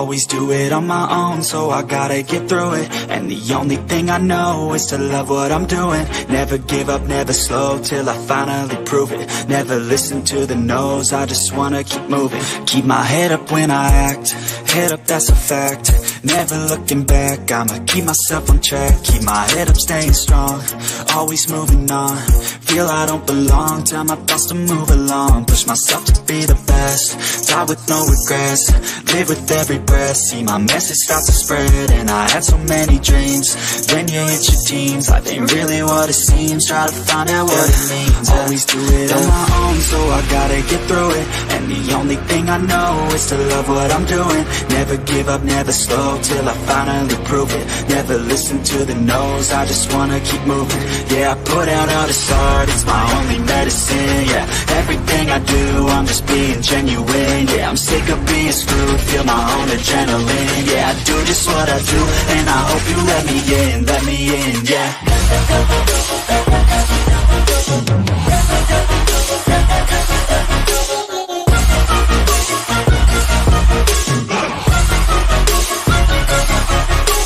Always do it on my own, so I gotta get through it. And the only thing I know is to love what I'm doing. Never give up, never slow, till I finally prove it. Never listen to the no's, I just wanna keep moving. Keep my head up when I act, head up, that's a fact. Never looking back, I'ma keep myself on track. Keep my head up, staying strong, always moving on. Feel I don't belong, tell my thoughts to move along. Push myself to be the best, die with no regrets. Live with every breath, see my message start to spread. And I had so many dreams, then you hit your teens. Life ain't really what it seems, try to find out what it means. Always do it on my own, so I gotta get through it. And the only thing I know is to love what I'm doing. Never give up, never slow, till I finally prove it. Never listen to the no's, I just wanna keep moving. Yeah, I put out all this art, it's my only medicine. Yeah, everything I do, I'm just being genuine. Yeah, I'm sick of being screwed, feel my own adrenaline. Yeah, I do just what I do, and I hope you let me in, yeah.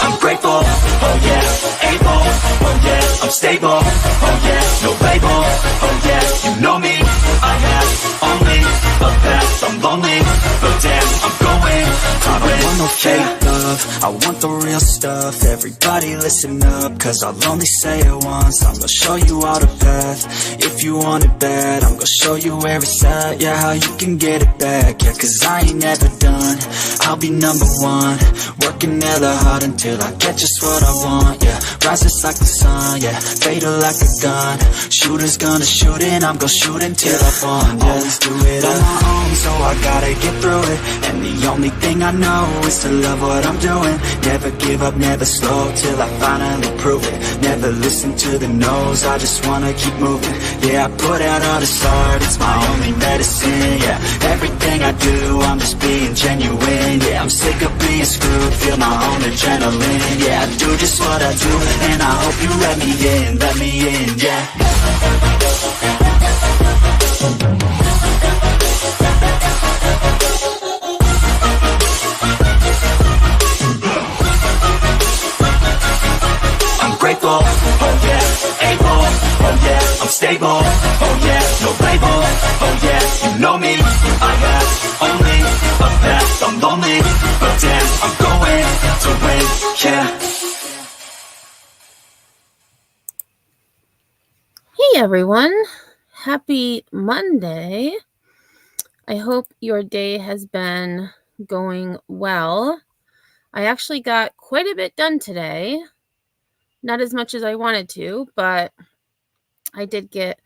I'm grateful, oh yeah, able, oh yeah, I'm stable, oh yeah, no label, oh yeah, you know me, I have only a path, I'm lonely, but damn, I'm going to I don't want no fake love, I want the real stuff. Everybody listen up, cause I'll only say it once. I'm gonna show you all the path, if you want it bad. I'm gonna show you where it's at, yeah, how you can get it back. Yeah, cause I ain't never done, I'll be number one. Working hella hard until I get just what I want, yeah. Rises like the sun, yeah, fatal like a gun. Shooters gonna shoot and I'm gonna shoot until I fall, yeah. Always do it on my own, so I gotta get through it. And the only thing I know is to love what I'm doing. Never give up, never slow, till I finally prove it. Never listen to the no's, I just wanna keep moving. Yeah, I put out all this art, it's my only medicine. Yeah, everything I do, I'm just being genuine. Yeah, I'm sick of being screwed, feel my own adrenaline. Yeah, I do just what I do, and I hope you let me in, yeah. I'm grateful, oh yeah, able, oh yeah, I'm stable, oh yeah, no label, oh yeah, you know me, I have only a path, I'm lonely, but damn, I'm going to win, yeah. Hey everyone, happy Monday. I hope your day has been going well. I actually got quite a bit done today. Not as much as I wanted to, but I did get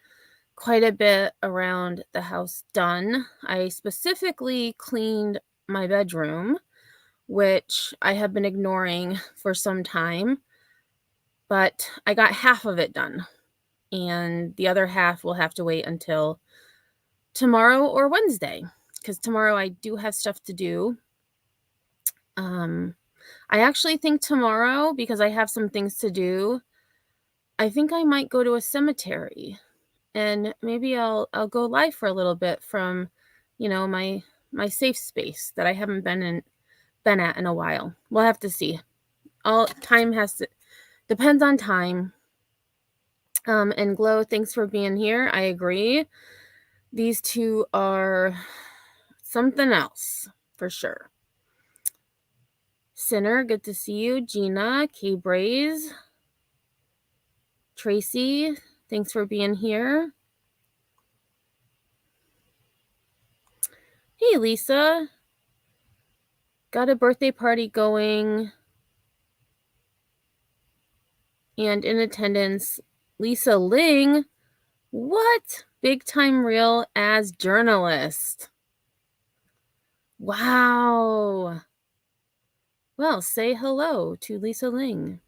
quite a bit around the house done. I specifically cleaned my bedroom, which I have been ignoring for some time, but I got half of it done. And the other half will have to wait until tomorrow or Wednesday, because tomorrow I do have stuff to do. I actually think tomorrow, because I have some things to do, I think I might go to a cemetery, and maybe I'll go live for a little bit from, my safe space that I haven't been at in a while. We'll have to see. Depends on time. And Glow, thanks for being here. I agree. These two are something else for sure. Sinner, good to see you. Gina, K-Braze, Tracy, thanks for being here. Hey, Lisa. Got a birthday party going. And in attendance, Lisa Ling. What? Big time real as journalist. Wow. Well, say hello to Lisa Ling.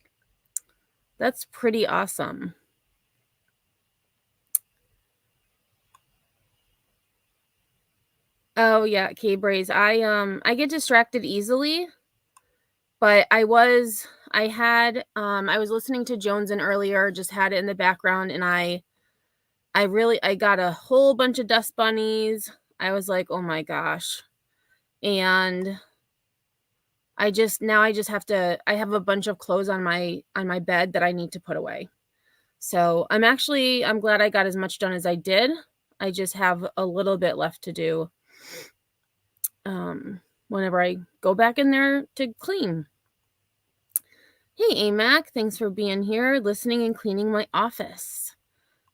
That's pretty awesome. Oh yeah, K-Braze. I get distracted easily, but I was listening to Jones and earlier, just had it in the background, and I got a whole bunch of dust bunnies. I was like, oh my gosh. And I just have to, I have a bunch of clothes on my bed that I need to put away. So I'm glad I got as much done as I did. I just have a little bit left to do whenever I go back in there to clean. Hey, AMAC, thanks for being here, listening and cleaning my office.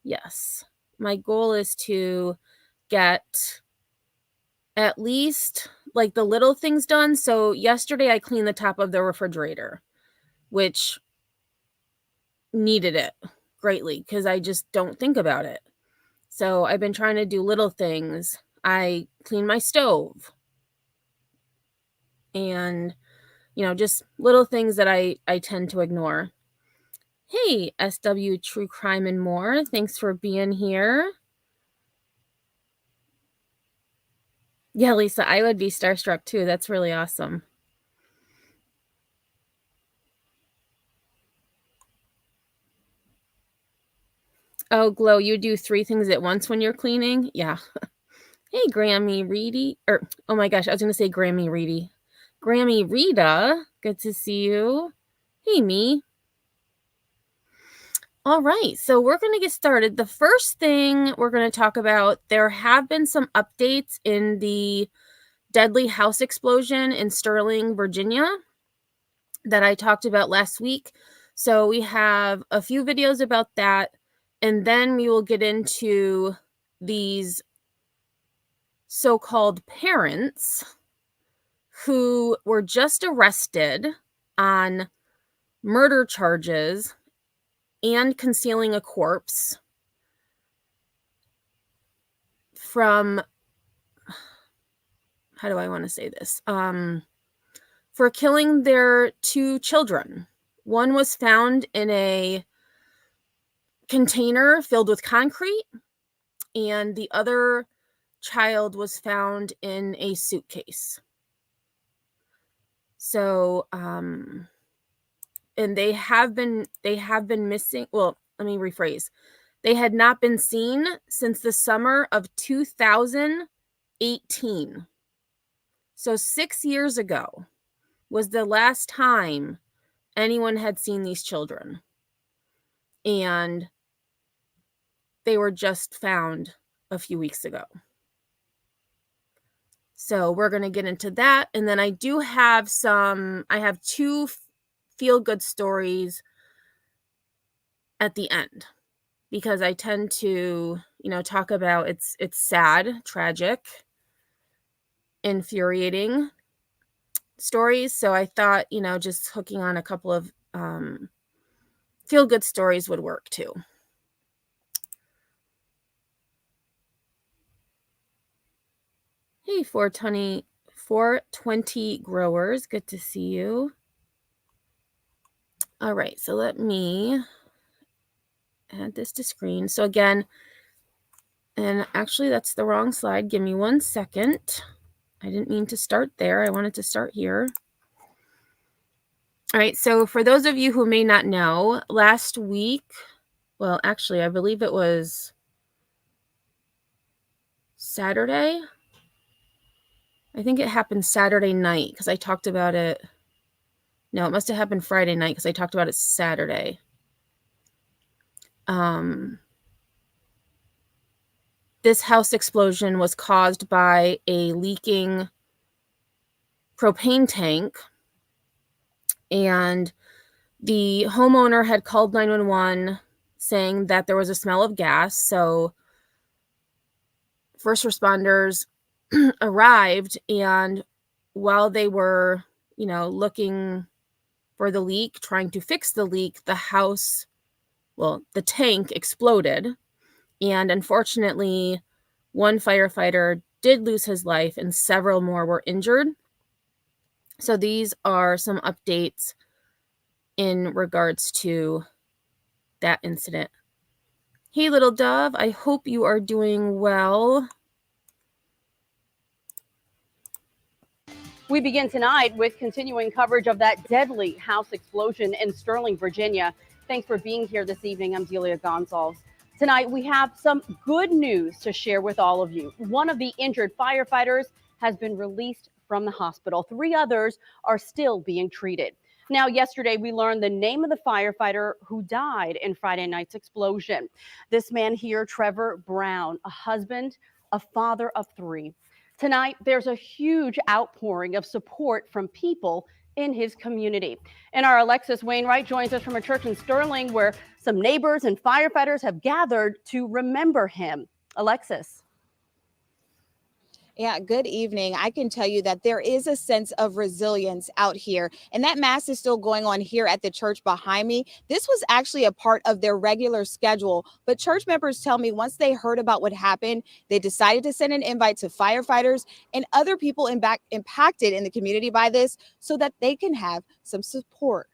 Yes, my goal is to get at least like the little things done. So yesterday I cleaned the top of the refrigerator, which needed it greatly because I just don't think about it. So I've been trying to do little things. I cleaned my stove and, just little things that I tend to ignore. Hey, SW True Crime and More. Thanks for being here. Yeah, Lisa, I would be starstruck too. That's really awesome. Oh, Glow, you do 3 things at once when you're cleaning? Yeah. Hey, Grammy Reedy. Oh my gosh, I was going to say Grammy Reedy. Grammy Rita, good to see you. Hey, me. All right, so we're going to get started. The first thing we're going to talk about, there have been some updates in the deadly house explosion in Sterling, Virginia that I talked about last week. So we have a few videos about that, and then we will get into these so-called parents who were just arrested on murder charges and concealing a corpse from, how do I want to say this? For killing their 2 children. One was found in a container filled with concrete, and the other child was found in a suitcase. So, and they have been missing. Well, let me rephrase. They had not been seen since the summer of 2018. So 6 years ago was the last time anyone had seen these children. And they were just found a few weeks ago. So we're going to get into that. And then I have 2 feel-good stories at the end, because I tend to, talk about it's sad, tragic, infuriating stories. So I thought, just hooking on a couple of feel-good stories would work too. Hey, 420 growers, good to see you. All right, so let me add this to screen. So again, and actually that's the wrong slide. Give me 1 second. I didn't mean to start there. I wanted to start here. All right, so for those of you who may not know, last week, well, actually, I believe it was Saturday. I think it happened Saturday night because I talked about it. No, it must have happened Friday night because I talked about it Saturday. This house explosion was caused by a leaking propane tank, and the homeowner had called 911 saying that there was a smell of gas. So first responders arrived, and while they were, looking for the leak, trying to fix the leak, the tank exploded. And unfortunately, one firefighter did lose his life and several more were injured. So these are some updates in regards to that incident. Hey, little dove, I hope you are doing well. We begin tonight with continuing coverage of that deadly house explosion in Sterling, Virginia. Thanks for being here this evening. I'm Delia Gonzalez. Tonight, we have some good news to share with all of you. One of the injured firefighters has been released from the hospital. 3 others are still being treated. Now, yesterday, we learned the name of the firefighter who died in Friday night's explosion. This man here, Trevor Brown, a husband, a father of 3. Tonight, there's a huge outpouring of support from people in his community. And our Alexis Wainwright joins us from a church in Sterling where some neighbors and firefighters have gathered to remember him. Alexis. Yeah, good evening. I can tell you that there is a sense of resilience out here, and that mass is still going on here at the church behind me. This was actually a part of their regular schedule, but church members tell me once they heard about what happened, they decided to send an invite to firefighters and other people impacted in the community by this so that they can have some support.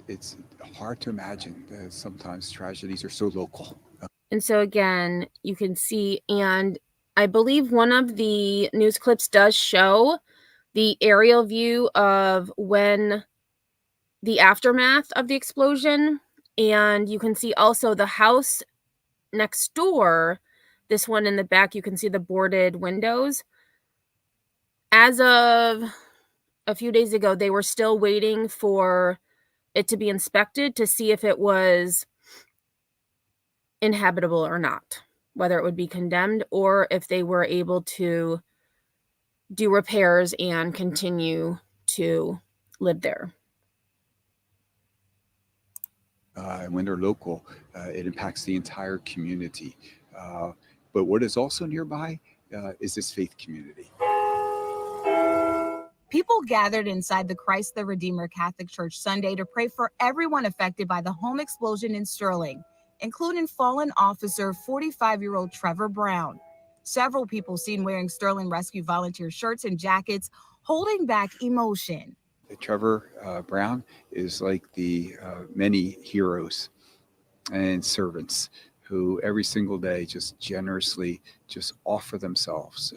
It's hard to imagine that sometimes tragedies are so local. And so again, you can see, and I believe one of the news clips does show the aerial view of when the aftermath of the explosion. And you can see also the house next door, this one in the back, you can see the boarded windows. As of a few days ago, they were still waiting for it to be inspected to see if it was inhabitable or not, whether it would be condemned or if they were able to do repairs and continue to live there. When they're local, it impacts the entire community. But what is also nearby is this faith community. People gathered inside the Christ the Redeemer Catholic Church Sunday to pray for everyone affected by the home explosion in Sterling, including fallen officer 45-year-old Trevor Brown. Several people seen wearing Sterling Rescue Volunteer shirts and jackets, holding back emotion. Trevor Brown is like the many heroes and servants who every single day just generously just offer themselves,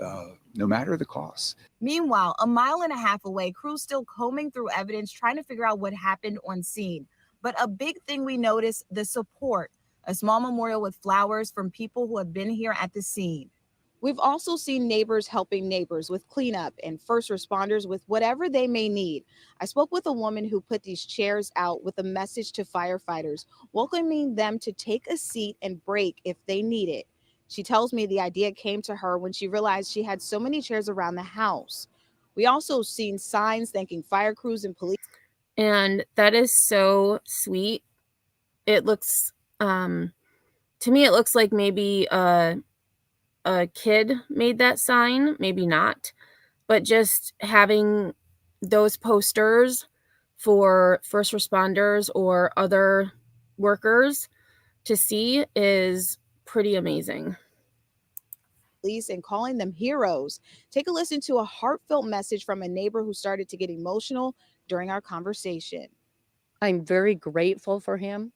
no matter the cost. Meanwhile, a mile and a half away, crews still combing through evidence, trying to figure out what happened on scene. But a big thing we noticed, the support, a small memorial with flowers from people who have been here at the scene. We've also seen neighbors helping neighbors with cleanup and first responders with whatever they may need. I spoke with a woman who put these chairs out with a message to firefighters, welcoming them to take a seat and break if they need it. She tells me the idea came to her when she realized she had so many chairs around the house. We also seen signs thanking fire crews and police. And that is so sweet. It looks, to me, it looks like maybe a kid made that sign, maybe not, but just having those posters for first responders or other workers to see is pretty amazing. And calling them heroes. Take a listen to a heartfelt message from a neighbor who started to get emotional during our conversation. I'm very grateful for him,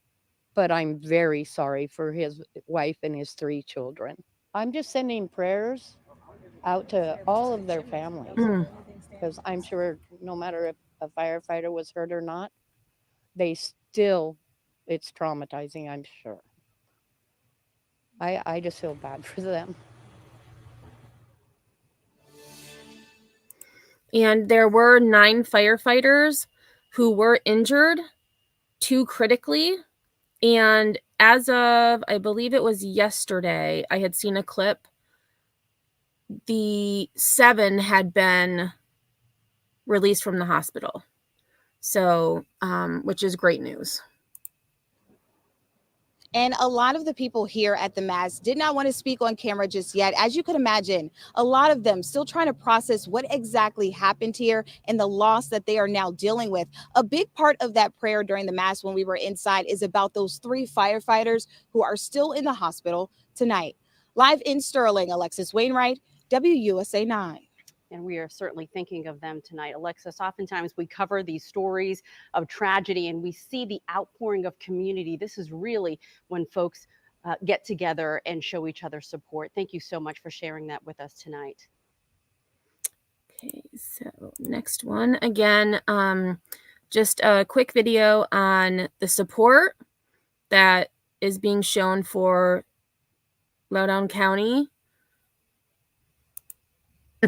but I'm very sorry for his wife and his 3 children. I'm just sending prayers out to all of their families because I'm sure no matter if a firefighter was hurt or not, it's traumatizing, I'm sure. I just feel bad for them. And there were 9 firefighters who were injured, 2 critically. And as of, I believe it was yesterday, I had seen a clip. The 7 had been released from the hospital. So, which is great news. And a lot of the people here at the Mass did not want to speak on camera just yet. As you could imagine, a lot of them still trying to process what exactly happened here and the loss that they are now dealing with. A big part of that prayer during the Mass when we were inside is about those 3 firefighters who are still in the hospital tonight. Live in Sterling, Alexis Wainwright, WUSA 9. And we are certainly thinking of them tonight. Alexis, oftentimes we cover these stories of tragedy and we see the outpouring of community. This is really when folks get together and show each other support. Thank you so much for sharing that with us tonight. Okay, so next one. Again, just a quick video on the support that is being shown for Loudoun County.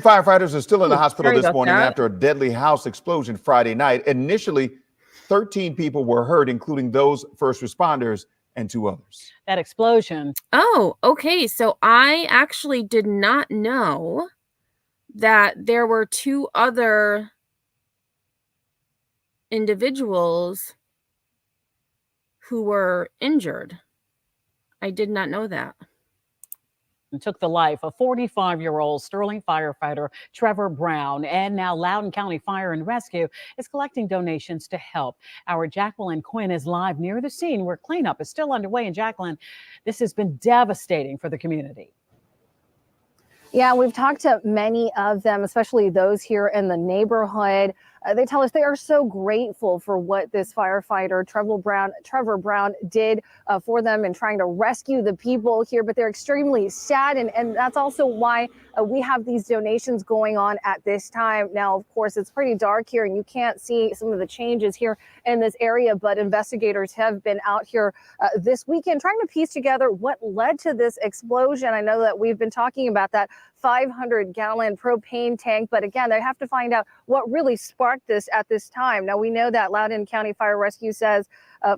Firefighters are still in the hospital Sorry this about morning that. after a deadly house explosion Friday night. Initially, 13 people were hurt, including those first responders and 2 others. That explosion. Oh, okay. So I actually did not know that there were 2 other individuals who were injured. I did not know that. And took the life of 45-year-old Sterling firefighter Trevor Brown. And now Loudoun County Fire and Rescue is collecting donations to help. Our Jacqueline Quinn is live near the scene where cleanup is still underway. And Jacqueline, this has been devastating for the community. Yeah, we've talked to many of them, especially those here in the neighborhood. They tell us they are so grateful for what this firefighter, Trevor Brown, did for them in trying to rescue the people here. But they're extremely sad. And that's also why we have these donations going on at this time. Now, of course, it's pretty dark here and you can't see some of the changes here in this area. But investigators have been out here this weekend trying to piece together what led to this explosion. I know that we've been talking about that 500-gallon propane tank. But again, they have to find out what really sparked this at this time. Now, we know that Loudoun County Fire Rescue says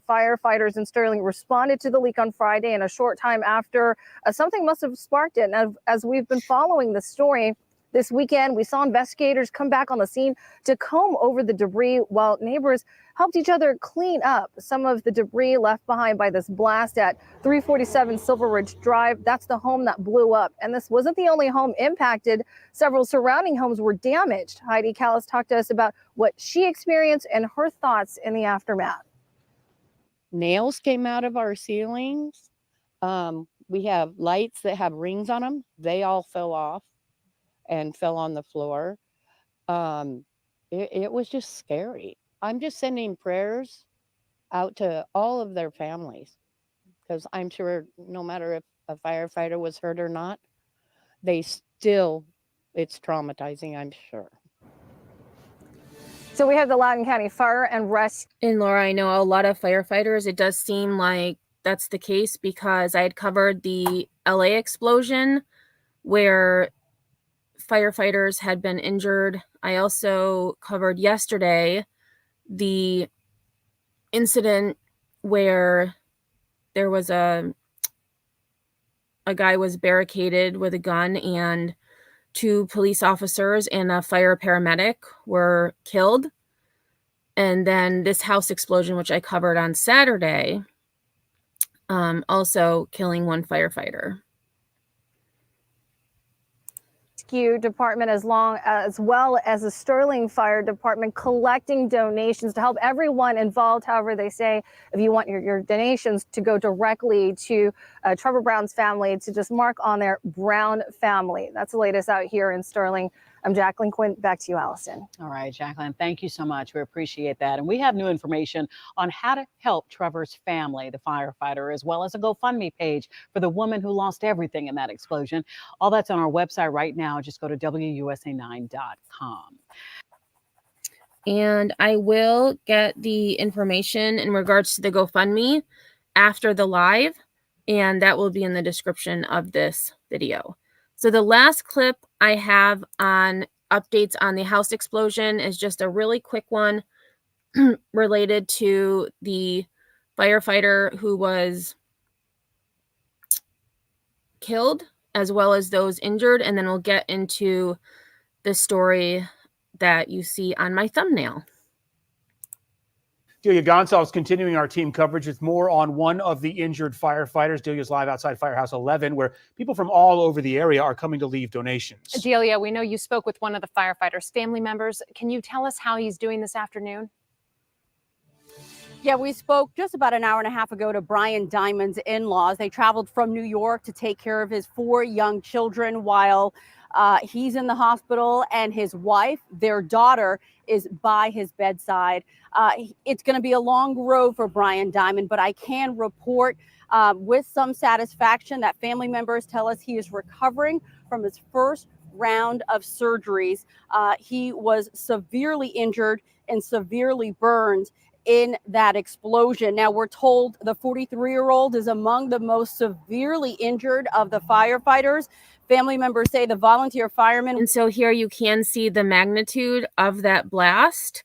firefighters in Sterling responded to the leak on Friday, and a short time after, something must have sparked it. And as we've been following the story this weekend, we saw investigators come back on the scene to comb over the debris while neighbors helped each other clean up some of the debris left behind by this blast at 347 Silver Ridge Drive. That's the home that blew up. And this wasn't the only home impacted. Several surrounding homes were damaged. Heidi Callis talked to us about what she experienced and her thoughts in the aftermath. Nails came out of our ceilings. We have lights that have rings on them. They all fell off and fell on the floor. It was just scary. I'm just sending prayers out to all of their families, because I'm sure no matter if a firefighter was hurt or not, it's traumatizing, I'm sure. So we have the Loudoun County Fire and Rescue. And Laura, I know a lot of firefighters, it does seem like that's the case, because I had covered the LA explosion where firefighters had been injured. I also covered yesterday the incident where there was a guy was barricaded with a gun and 2 police officers and a fire paramedic were killed. And then this house explosion, which I covered on Saturday, also killing 1 firefighter. Rescue Department as well as the Sterling Fire Department collecting donations to help everyone involved. However, they say if you want your donations to go directly to Trevor Brown's family, to just mark on their Brown family. That's the latest out here in Sterling. I'm Jacqueline Quinn. Back to you, Allison. All right, Jacqueline, thank you so much. We appreciate that. And we have new information on how to help Trevor's family, the firefighter, as well as a GoFundMe page for the woman who lost everything in that explosion. All that's on our website right now. Just go to WUSA9.com. And I will get the information in regards to the GoFundMe after the live, and that will be in the description of this video. So the last clip I have on updates on the house explosion is just a really quick one related to the firefighter who was killed, as well as those injured, and then we'll get into the story that you see on my thumbnail. Delia Gonzalez continuing our team coverage with more on one of the injured firefighters. Delia's live outside Firehouse 11, where people from all over the area are coming to leave donations. Delia, we know you spoke with one of the firefighters' family members. Can you tell us how he's doing this afternoon? Yeah, we spoke just about an hour and a half ago to Brian Diamond's in-laws. They traveled from New York to take care of his 4 young children while he's in the hospital, and his wife, their daughter, is by his bedside. It's going to be a long road for Brian Diamond, but I can report with some satisfaction that family members tell us he is recovering from his first round of surgeries. He was severely injured and severely burned in that explosion. Now, we're told the 43-year-old is among the most severely injured of the firefighters. Family members say the volunteer firemen. And so here you can see the magnitude of that blast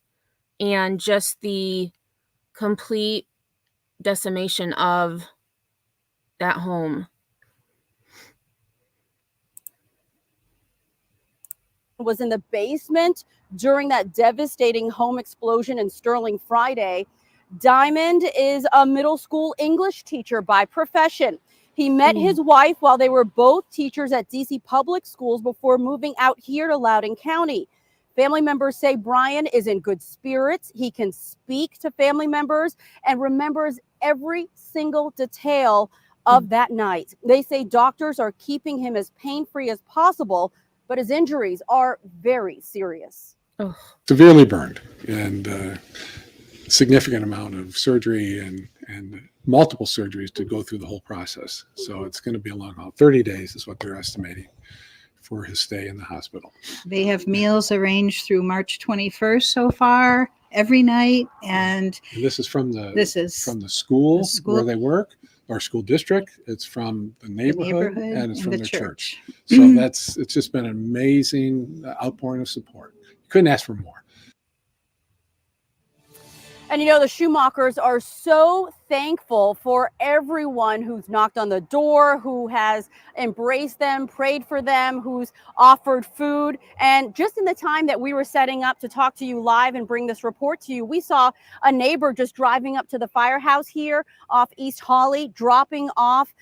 and just the complete decimation of that home. Was in the basement during that devastating home explosion in Sterling Friday. Diamond is a middle school English teacher by profession. He met his wife while they were both teachers at DC public schools before moving out here to Loudoun County. Family members say Brian is in good spirits. He can speak to family members and remembers every single detail of that night. They say doctors are keeping him as pain-free as possible, but his injuries are very serious. Severely burned, and significant amount of surgery and multiple surgeries to go through the whole process. So it's going to be a long haul. 30 days is what they're estimating for his stay in the hospital. They have meals arranged through March 21st so far, every night. And this is from the school where they work, our school district. It's from the neighborhood and it's from their church. So it's just been an amazing outpouring of support. You couldn't ask for more. And you know, the Schumachers are so thankful for everyone who's knocked on the door, who has embraced them, prayed for them, who's offered food. And just in the time that we were setting up to talk to you live and bring this report to you, we saw a neighbor just driving up to the firehouse here off East Hawley, dropping off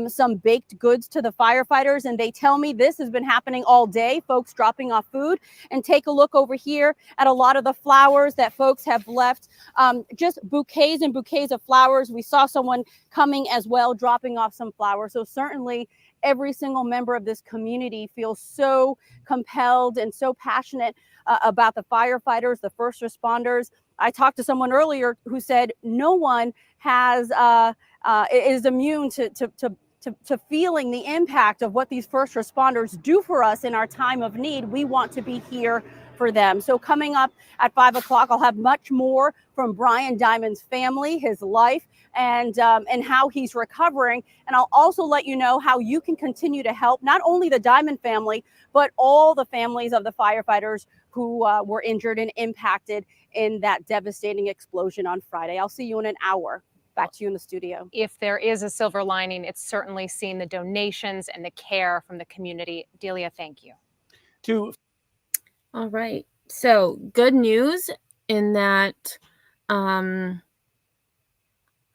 some baked goods to the firefighters. And they tell me this has been happening all day, folks dropping off food. And take a look over here at a lot of the flowers that folks have left, just bouquets and bouquets of flowers. We saw someone coming as well, dropping off some flowers. So certainly every single member of this community feels so compelled and so passionate about the firefighters, the first responders. I talked to someone earlier who said no one is immune to feeling the impact of what these first responders do for us in our time of need. We want to be here for them. So coming up at 5 o'clock, I'll have much more from Brian Diamond's family, his life, and how he's recovering. And I'll also let you know how you can continue to help not only the Diamond family, but all the families of the firefighters who were injured and impacted in that devastating explosion on Friday. I'll see you in an hour. Back to you in the studio. If there is a silver lining, it's certainly seen the donations and the care from the community. Delia, thank you. All right. So good news in that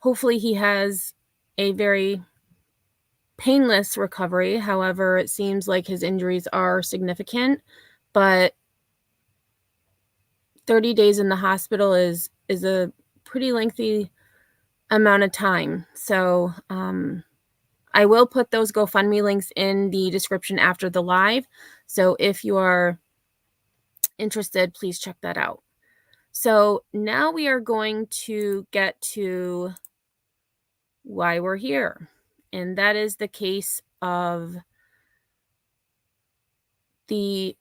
hopefully he has a very painless recovery. However, it seems like his injuries are significant, but 30 days in the hospital is a pretty lengthy amount of time. So I will put those GoFundMe links in the description after the live. So if you are interested, please check that out. So now we are going to get to why we're here. And that is the case of the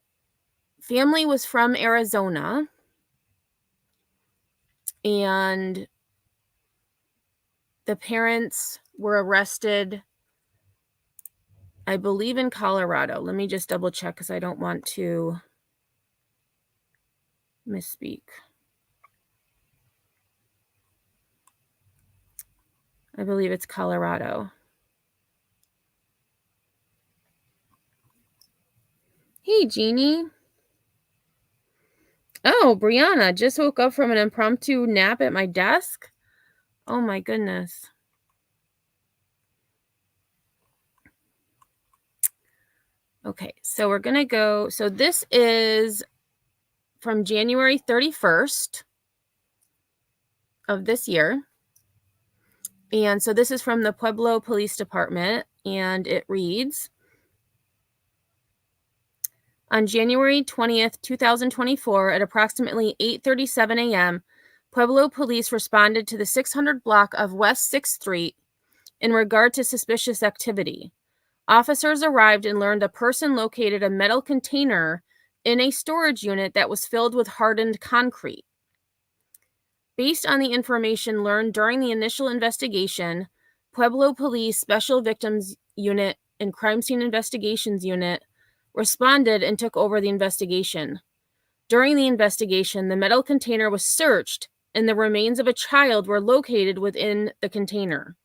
family was from Arizona, and the parents were arrested, I believe, in Colorado. Let me just double check because I don't want to misspeak. I believe it's Colorado. Hey, Jeannie. Oh, Brianna, just woke up from an impromptu nap at my desk. Oh my goodness. Okay, so we're going to go. So this is from January 31st of this year. And so this is from the Pueblo Police Department, and it reads, on January 20th, 2024, at approximately 8:37 a.m., Pueblo police responded to the 600 block of West 6th Street in regard to suspicious activity. Officers arrived and learned a person located a metal container in a storage unit that was filled with hardened concrete. 2 hours later, Pueblo police responded to the 600 block of West 6th Street in regard to suspicious activity. Officers arrived and learned a person located a metal container in a storage unit that was filled with hardened concrete. 2 hours later, Pueblo police responded to the 600 block of West 6th Street in regard to suspicious activity. Based on the information learned during the initial investigation, Pueblo Police Special Victims Unit and Crime Scene Investigations Unit responded and took over the investigation. During the investigation, the metal container was searched and the remains of a child were located within the container.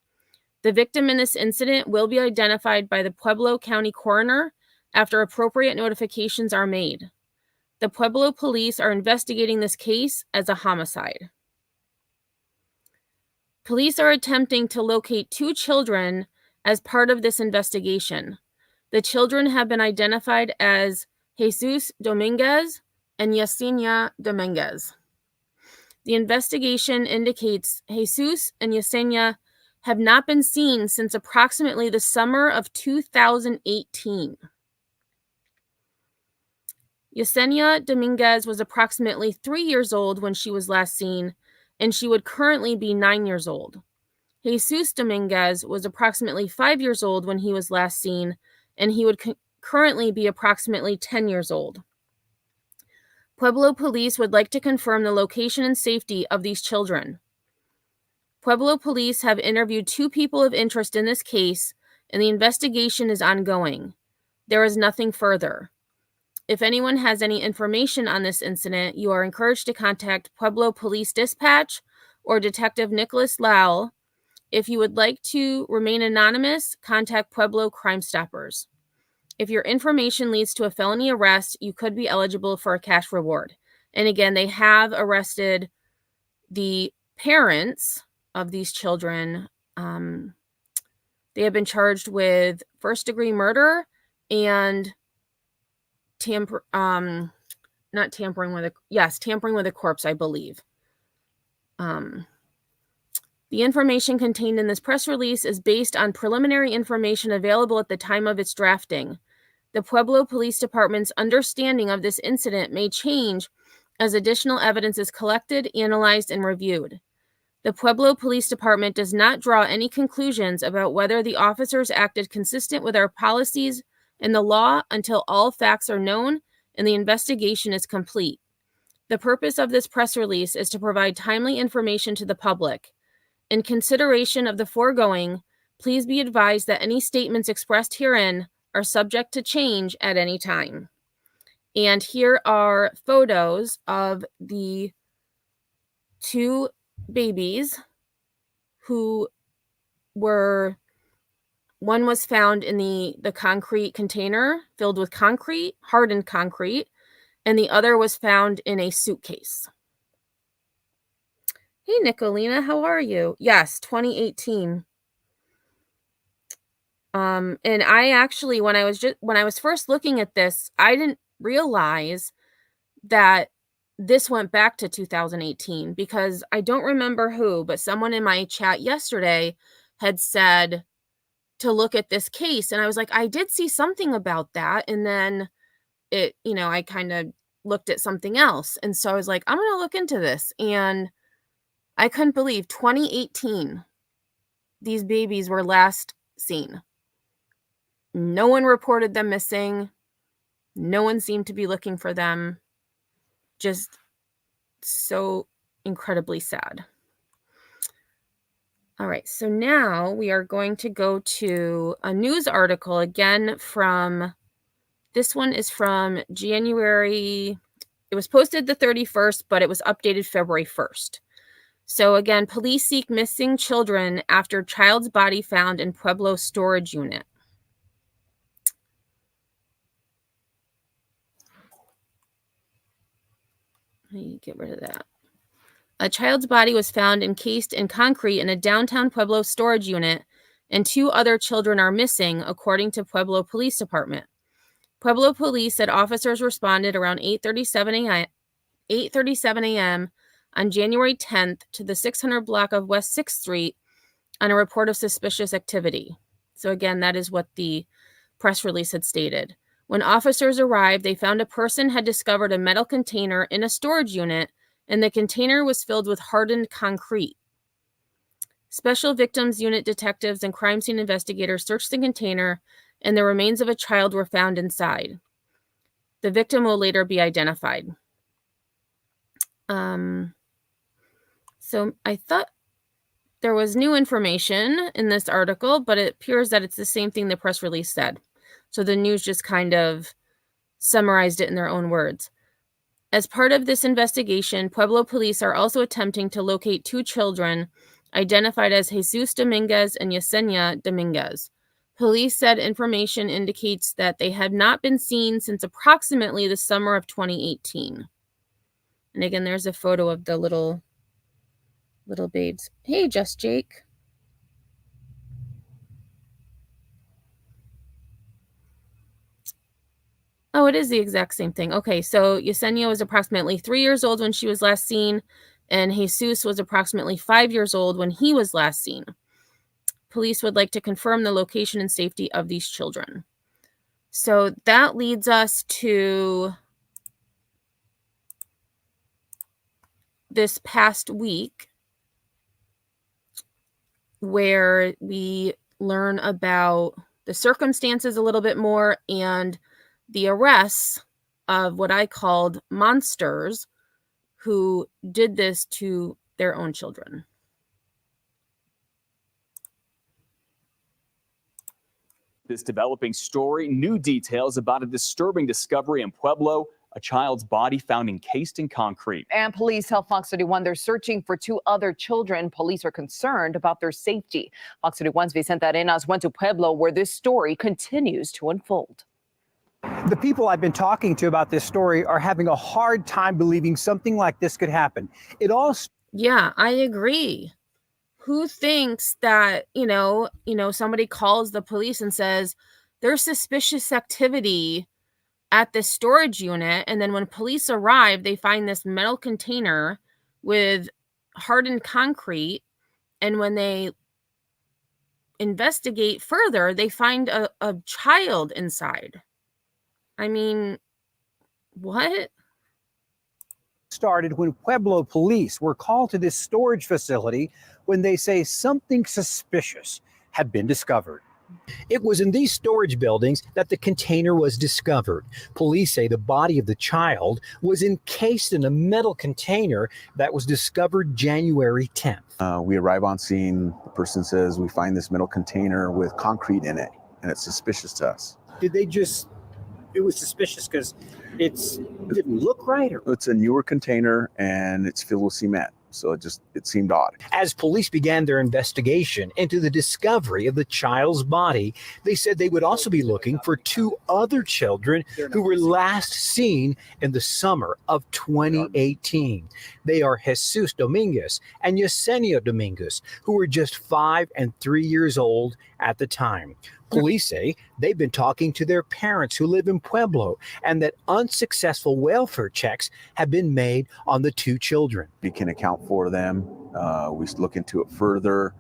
The victim in this incident will be identified by the Pueblo County Coroner after appropriate notifications are made. The Pueblo Police are investigating this case as a homicide. Police are attempting to locate 2 children as part of this investigation. The children have been identified as Jesus Dominguez and Yesenia Dominguez. The investigation indicates Jesus and Yesenia have not been seen since approximately the summer of 2018. Yesenia Dominguez was approximately 3 years old when she was last seen, and she would currently be 9 years old. Jesus Dominguez was approximately 5 years old when he was last seen, and he would currently be approximately 10 years old. Pueblo Police would like to confirm the location and safety of these children. Pueblo Police have interviewed 2 people of interest in this case, and the investigation is ongoing. There is nothing further. If anyone has any information on this incident, you are encouraged to contact Pueblo Police Dispatch or Detective Nicholas Lau. If you would like to remain anonymous, contact Pueblo Crime Stoppers. If your information leads to a felony arrest, you could be eligible for a cash reward. And again, they have arrested the parents of these children. They have been charged with first-degree murder and tampering with a corpse, I believe. The information contained in this press release is based on preliminary information available at the time of its drafting. The Pueblo Police Department's understanding of this incident may change as additional evidence is collected, analyzed, and reviewed. The Pueblo Police Department does not draw any conclusions about whether the officers acted consistent with our policies and the law until all facts are known and the investigation is complete. The purpose of this press release is to provide timely information to the public. In consideration of the foregoing, please be advised that any statements expressed herein are subject to change at any time. And here are photos of the 2 babies who one was found in the concrete container filled with concrete, hardened concrete, and the other was found in a suitcase. Hey, Nicolina, how are you? Yes, 2018. And I actually, when I was first looking at this, I didn't realize that this went back to 2018 because I don't remember who, but someone in my chat yesterday had said to look at this case. And I was like, I did see something about that. And then I kind of looked at something else. And so I was like, I'm going to look into this. And I couldn't believe 2018, these babies were last seen. No one reported them missing. No one seemed to be looking for them. Just so incredibly sad. All right, so now we are going to go to a news article again this one is from January. It was posted the 31st, but it was updated February 1st. So again, police seek missing children after child's body found in Pueblo storage unit. Let me get rid of that. A child's body was found encased in concrete in a downtown Pueblo storage unit, and 2 other children are missing, according to Pueblo Police Department. Pueblo Police said officers responded around 8:37 a.m. on January 10th to the 600 block of West 6th Street on a report of suspicious activity. So again, that is what the press release had stated. When officers arrived, they found a person had discovered a metal container in a storage unit, and the container was filled with hardened concrete. Special Victims Unit detectives and crime scene investigators searched the container, and the remains of a child were found inside. The victim will later be identified. So So I thought there was new information in this article, but it appears that it's the same thing the press release said. So the news just kind of summarized it in their own words. As part of this investigation, Pueblo police are also attempting to locate 2 children identified as Jesus Dominguez and Yesenia Dominguez. Police said information indicates that they have not been seen since approximately the summer of 2018. And again, there's a photo of the little babes. Hey, Just Jake. Oh, it is the exact same thing. Okay, so Yesenia was approximately 3 years old when she was last seen, and Jesus was approximately 5 years old when he was last seen. Police would like to confirm the location and safety of these children. So that leads us to this past week, where we learn about the circumstances a little bit more and the arrests of what I called monsters who did this to their own children. This developing story, new details about a disturbing discovery in Pueblo, a child's body found encased in concrete. And police tell Fox 31 they're searching for 2 other children. Police are concerned about their safety. Fox 31's Vicente Arenas went to Pueblo, where this story continues to unfold. The people I've been talking to about this story are having a hard time believing something like this could happen. Yeah, I agree. Who thinks that, somebody calls the police and says there's suspicious activity at this storage unit, and then when police arrive, they find this metal container with hardened concrete, and when they investigate further, they find a child inside. I mean, what? Started when Pueblo police were called to this storage facility when they say something suspicious had been discovered. It was in these storage buildings that the container was discovered. Police say the body of the child was encased in a metal container that was discovered January 10th. We arrive on scene. The person says, we find this metal container with concrete in it, and it's suspicious to us. It was suspicious because it didn't look right? It's a newer container, and it's filled with cement. So it seemed odd. As police began their investigation into the discovery of the child's body, they said they would also be looking for 2 other children who were last seen in the summer of 2018. They are Jesus Dominguez and Yesenia Dominguez, who were just 5 and 3 years old at the time. Police say they've been talking to their parents who live in Pueblo, and that unsuccessful welfare checks have been made on the 2 children. We can account for them. We look into it further.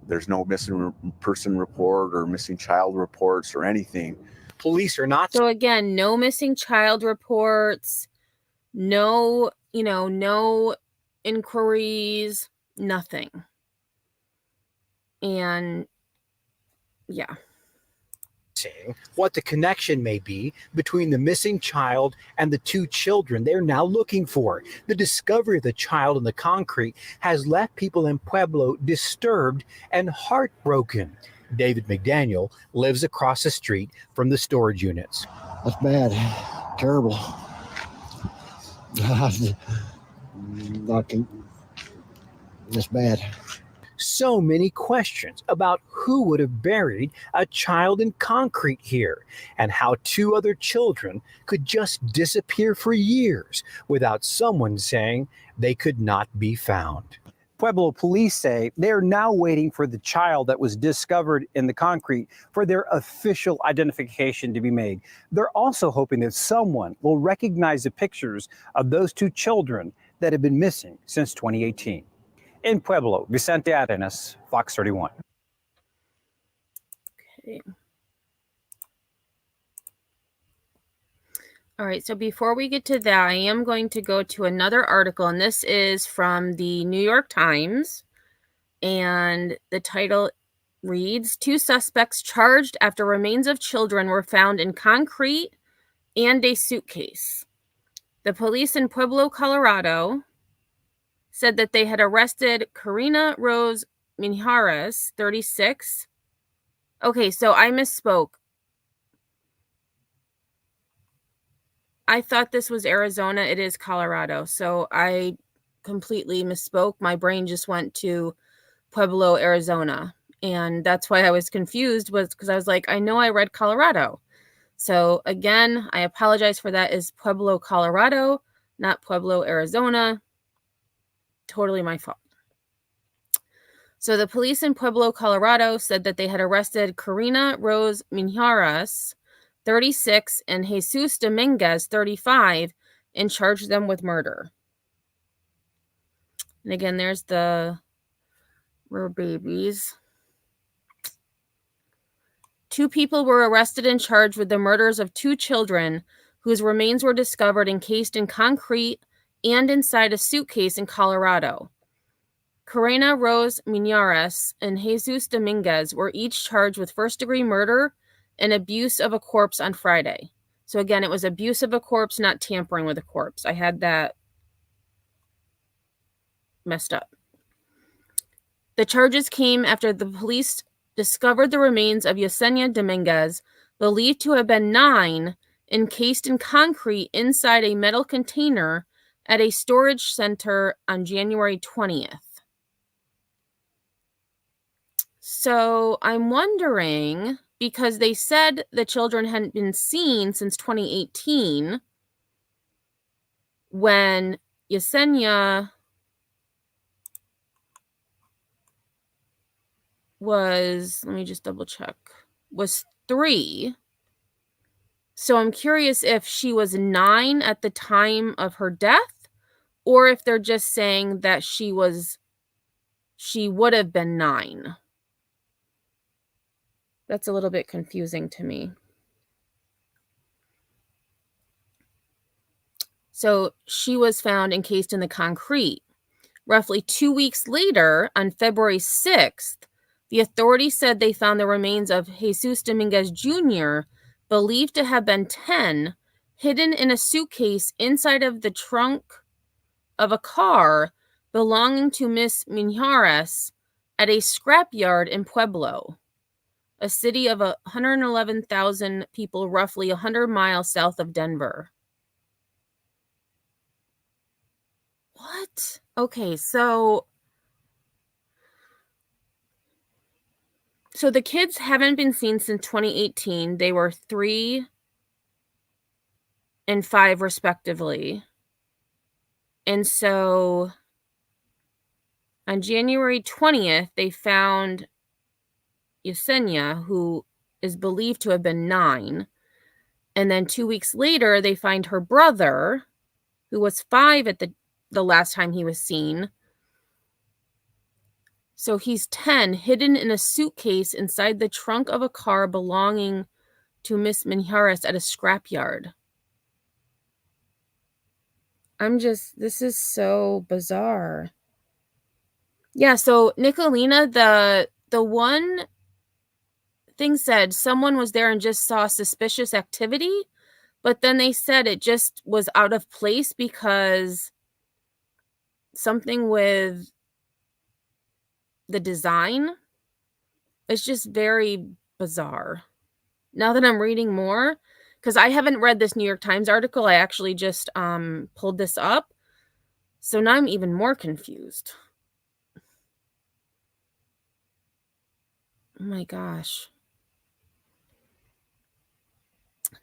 There's no missing person report or missing child reports or anything. Police are not. So again, no missing child reports, no inquiries, nothing. And yeah. What the connection may be between the missing child and the 2 children they're now looking for. The discovery of the child in the concrete has left people in Pueblo disturbed and heartbroken. David McDaniel lives across the street from the storage units. That's bad. Terrible. That's bad. So many questions about who would have buried a child in concrete here, and how 2 other children could just disappear for years without someone saying they could not be found. Pueblo police say they are now waiting for the child that was discovered in the concrete for their official identification to be made. They're also hoping that someone will recognize the pictures of those 2 children that have been missing since 2018. In Pueblo, Vicente Arenas, Fox 31. Okay. All right, so before we get to that, I am going to go to another article, and this is from the New York Times, and the title reads, 2 suspects charged after remains of children were found in concrete and a suitcase. The police in Pueblo, Colorado said that they had arrested Karina Rose Minjares, 36. Okay, so I misspoke. I thought this was Arizona. It is Colorado. So I completely misspoke. My brain just went to Pueblo, Arizona. And that's why I was confused, was because I was like, I know I read Colorado. So again, I apologize for that. Is Pueblo, Colorado, not Pueblo, Arizona. Totally my fault. So the police in Pueblo, Colorado said that they had arrested Karina Rose Minjares, 36, and Jesus Dominguez, 35, and charged them with murder. And again, there's the babies. 2 people were arrested and charged with the murders of 2 children whose remains were discovered encased in concrete and inside a suitcase in Colorado. Karina Rose Minjares and Jesus Dominguez were each charged with first-degree murder and abuse of a corpse on Friday. So again, it was abuse of a corpse, not tampering with a corpse. I had that messed up. The charges came after the police discovered the remains of Yesenia Dominguez, believed to have been 9, encased in concrete inside a metal container at a storage center on January 20th. So I'm wondering, because they said the children hadn't been seen since 2018, when Yesenia was, let me just double check, was 3. So I'm curious if she was 9 at the time of her death, or if they're just saying that she would have been 9. That's a little bit confusing to me. So she was found encased in the concrete. Roughly 2 weeks later, on February 6th, the authorities said they found the remains of Jesus Dominguez Jr., believed to have been 10, hidden in a suitcase inside of the trunk of a car belonging to Miss Minjares at a scrapyard in Pueblo, a city of 111,000 people, roughly 100 miles south of Denver. What? Okay, so the kids haven't been seen since 2018. They were 3 and 5 respectively. And so on January 20th, they found Yesenia, who is believed to have been 9. And then 2 weeks later, they find her brother, who was 5 at the last time he was seen. So he's 10, hidden in a suitcase inside the trunk of a car belonging to Miss Minjares at a scrapyard. This is so bizarre. Yeah, so Nicolina, the one thing said someone was there and just saw suspicious activity, but then they said it just was out of place because something with the design. It's just very bizarre. Now that I'm reading more, because I haven't read this New York Times article, I actually just pulled this up. So now I'm even more confused. Oh my gosh.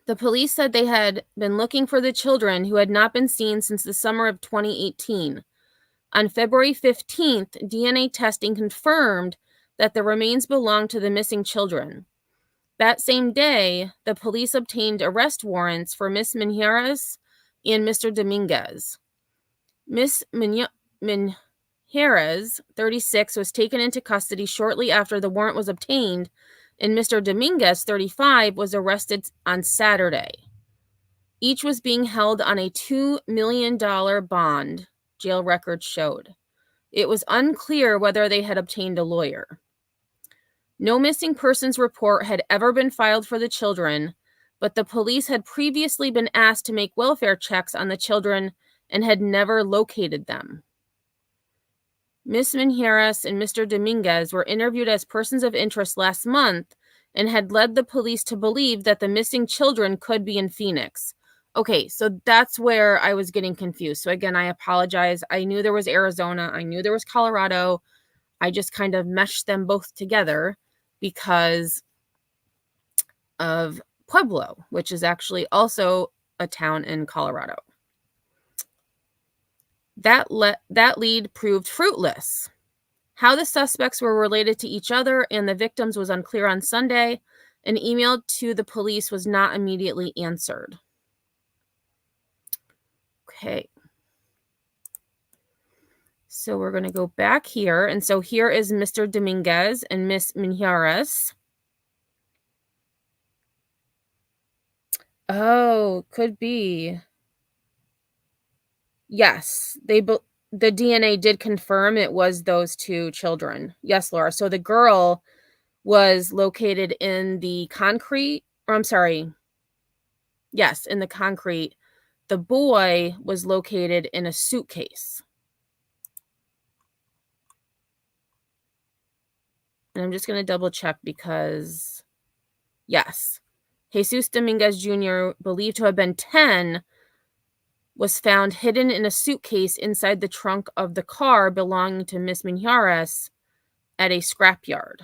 The police said they had been looking for the children who had not been seen since the summer of 2018. On February 15th, DNA testing confirmed that the remains belonged to the missing children. That same day, the police obtained arrest warrants for Miss Minjares and Mr. Dominguez. Miss Minjares, 36, was taken into custody shortly after the warrant was obtained, and Mr. Dominguez, 35, was arrested on Saturday. Each was being held on a $2 million bond, jail records showed. It was unclear whether they had obtained a lawyer. No missing persons report had ever been filed for the children, but the police had previously been asked to make welfare checks on the children and had never located them. Miss Minjares and Mr. Dominguez were interviewed as persons of interest last month and had led the police to believe that the missing children could be in Phoenix. Okay, so that's where I was getting confused. So again, I apologize. I knew there was Arizona. I knew there was Colorado. I just kind of meshed them both together because of Pueblo, which is actually also a town in Colorado. That lead proved fruitless. How the suspects were related to each other and the victims was unclear on Sunday. An email to the police was not immediately answered. Okay. So we're going to go back here. And so here is Mr. Dominguez and Miss Minjares. Oh, could be. Yes, the DNA did confirm it was those two children. Yes, Laura. So the girl was located in the concrete, or I'm sorry. Yes, in the concrete. The boy was located in a suitcase. And I'm just going to double check because, yes, Jesus Dominguez Jr., believed to have been 10, was found hidden in a suitcase inside the trunk of the car belonging to Miss Minjares at a scrapyard.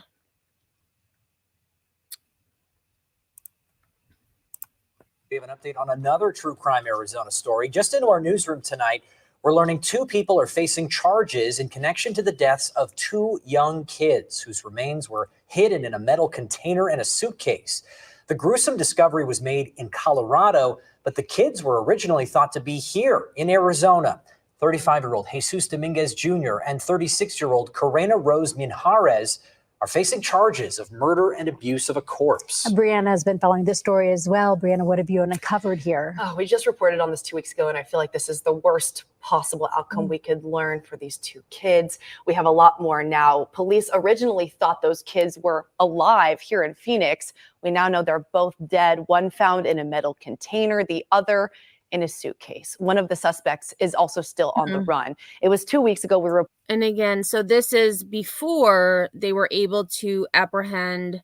We have an update on another true crime Arizona story. Just into our newsroom tonight, we're learning 2 people are facing charges in connection to the deaths of 2 young kids whose remains were hidden in a metal container in a suitcase. The gruesome discovery was made in Colorado, but the kids were originally thought to be here in Arizona. 35-year-old Jesus Dominguez Jr. and 36-year-old Corena Rose Minjares are facing charges of murder and abuse of a corpse. Brianna has been following this story as well. Brianna, what have you uncovered here? Oh, we just reported on this 2 weeks ago, and I feel like this is the worst possible outcome we could learn for these 2 kids. We have a lot more now. Police originally thought those kids were alive here in Phoenix. We now know they're both dead. One found in a metal container, the other in a suitcase. One of the suspects is also still on the run. It was 2 weeks ago we were. And again, so this is before they were able to apprehend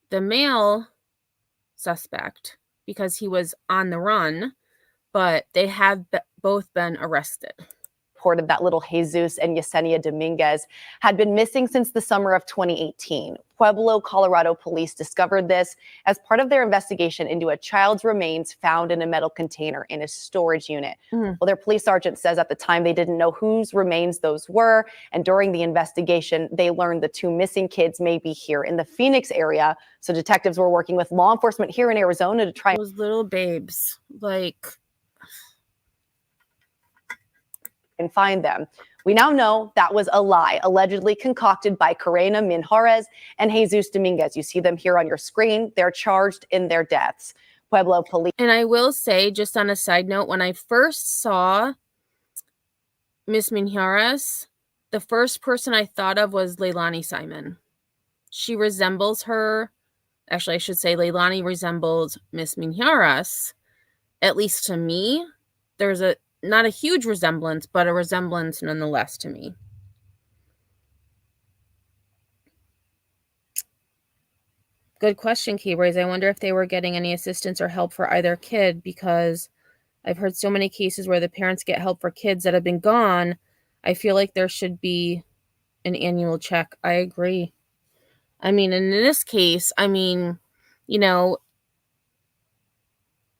the male suspect because he was on the run, but they have both been arrested. Reported that little Jesus and Yesenia Dominguez had been missing since the summer of 2018. Pueblo, Colorado police discovered this as part of their investigation into a child's remains found in a metal container in a storage unit. Well, their police sergeant says at the time they didn't know whose remains those were. And during the investigation, they learned the 2 missing kids may be here in the Phoenix area. So detectives were working with law enforcement here in Arizona to try. Those little babes, like. And find them. We now know that was a lie, allegedly concocted by Corena Minjares and Jesus Dominguez. You see them here on your screen. They're charged in their deaths. Pueblo police. And I will say, just on a side note, when I first saw Miss Minjares, the first person I thought of was Leilani Simon. She resembles her. Actually, I should say Leilani resembles Miss Minjares, at least to me. There's not a huge resemblance, but a resemblance nonetheless to me. Good question, Keybraze. I wonder if they were getting any assistance or help for either kid, because I've heard so many cases where the parents get help for kids that have been gone. I feel like there should be an annual check. I agree. I mean, in this case, not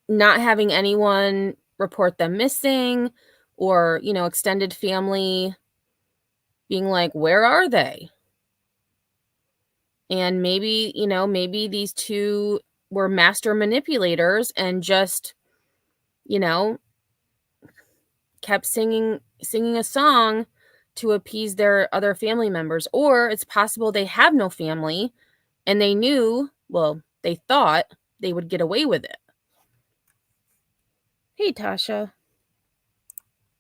having anyone report them missing, or extended family being like, where are they? And maybe these 2 were master manipulators and just kept singing a song to appease their other family members. Or it's possible they have no family and they thought they would get away with it. Hey, Tasha.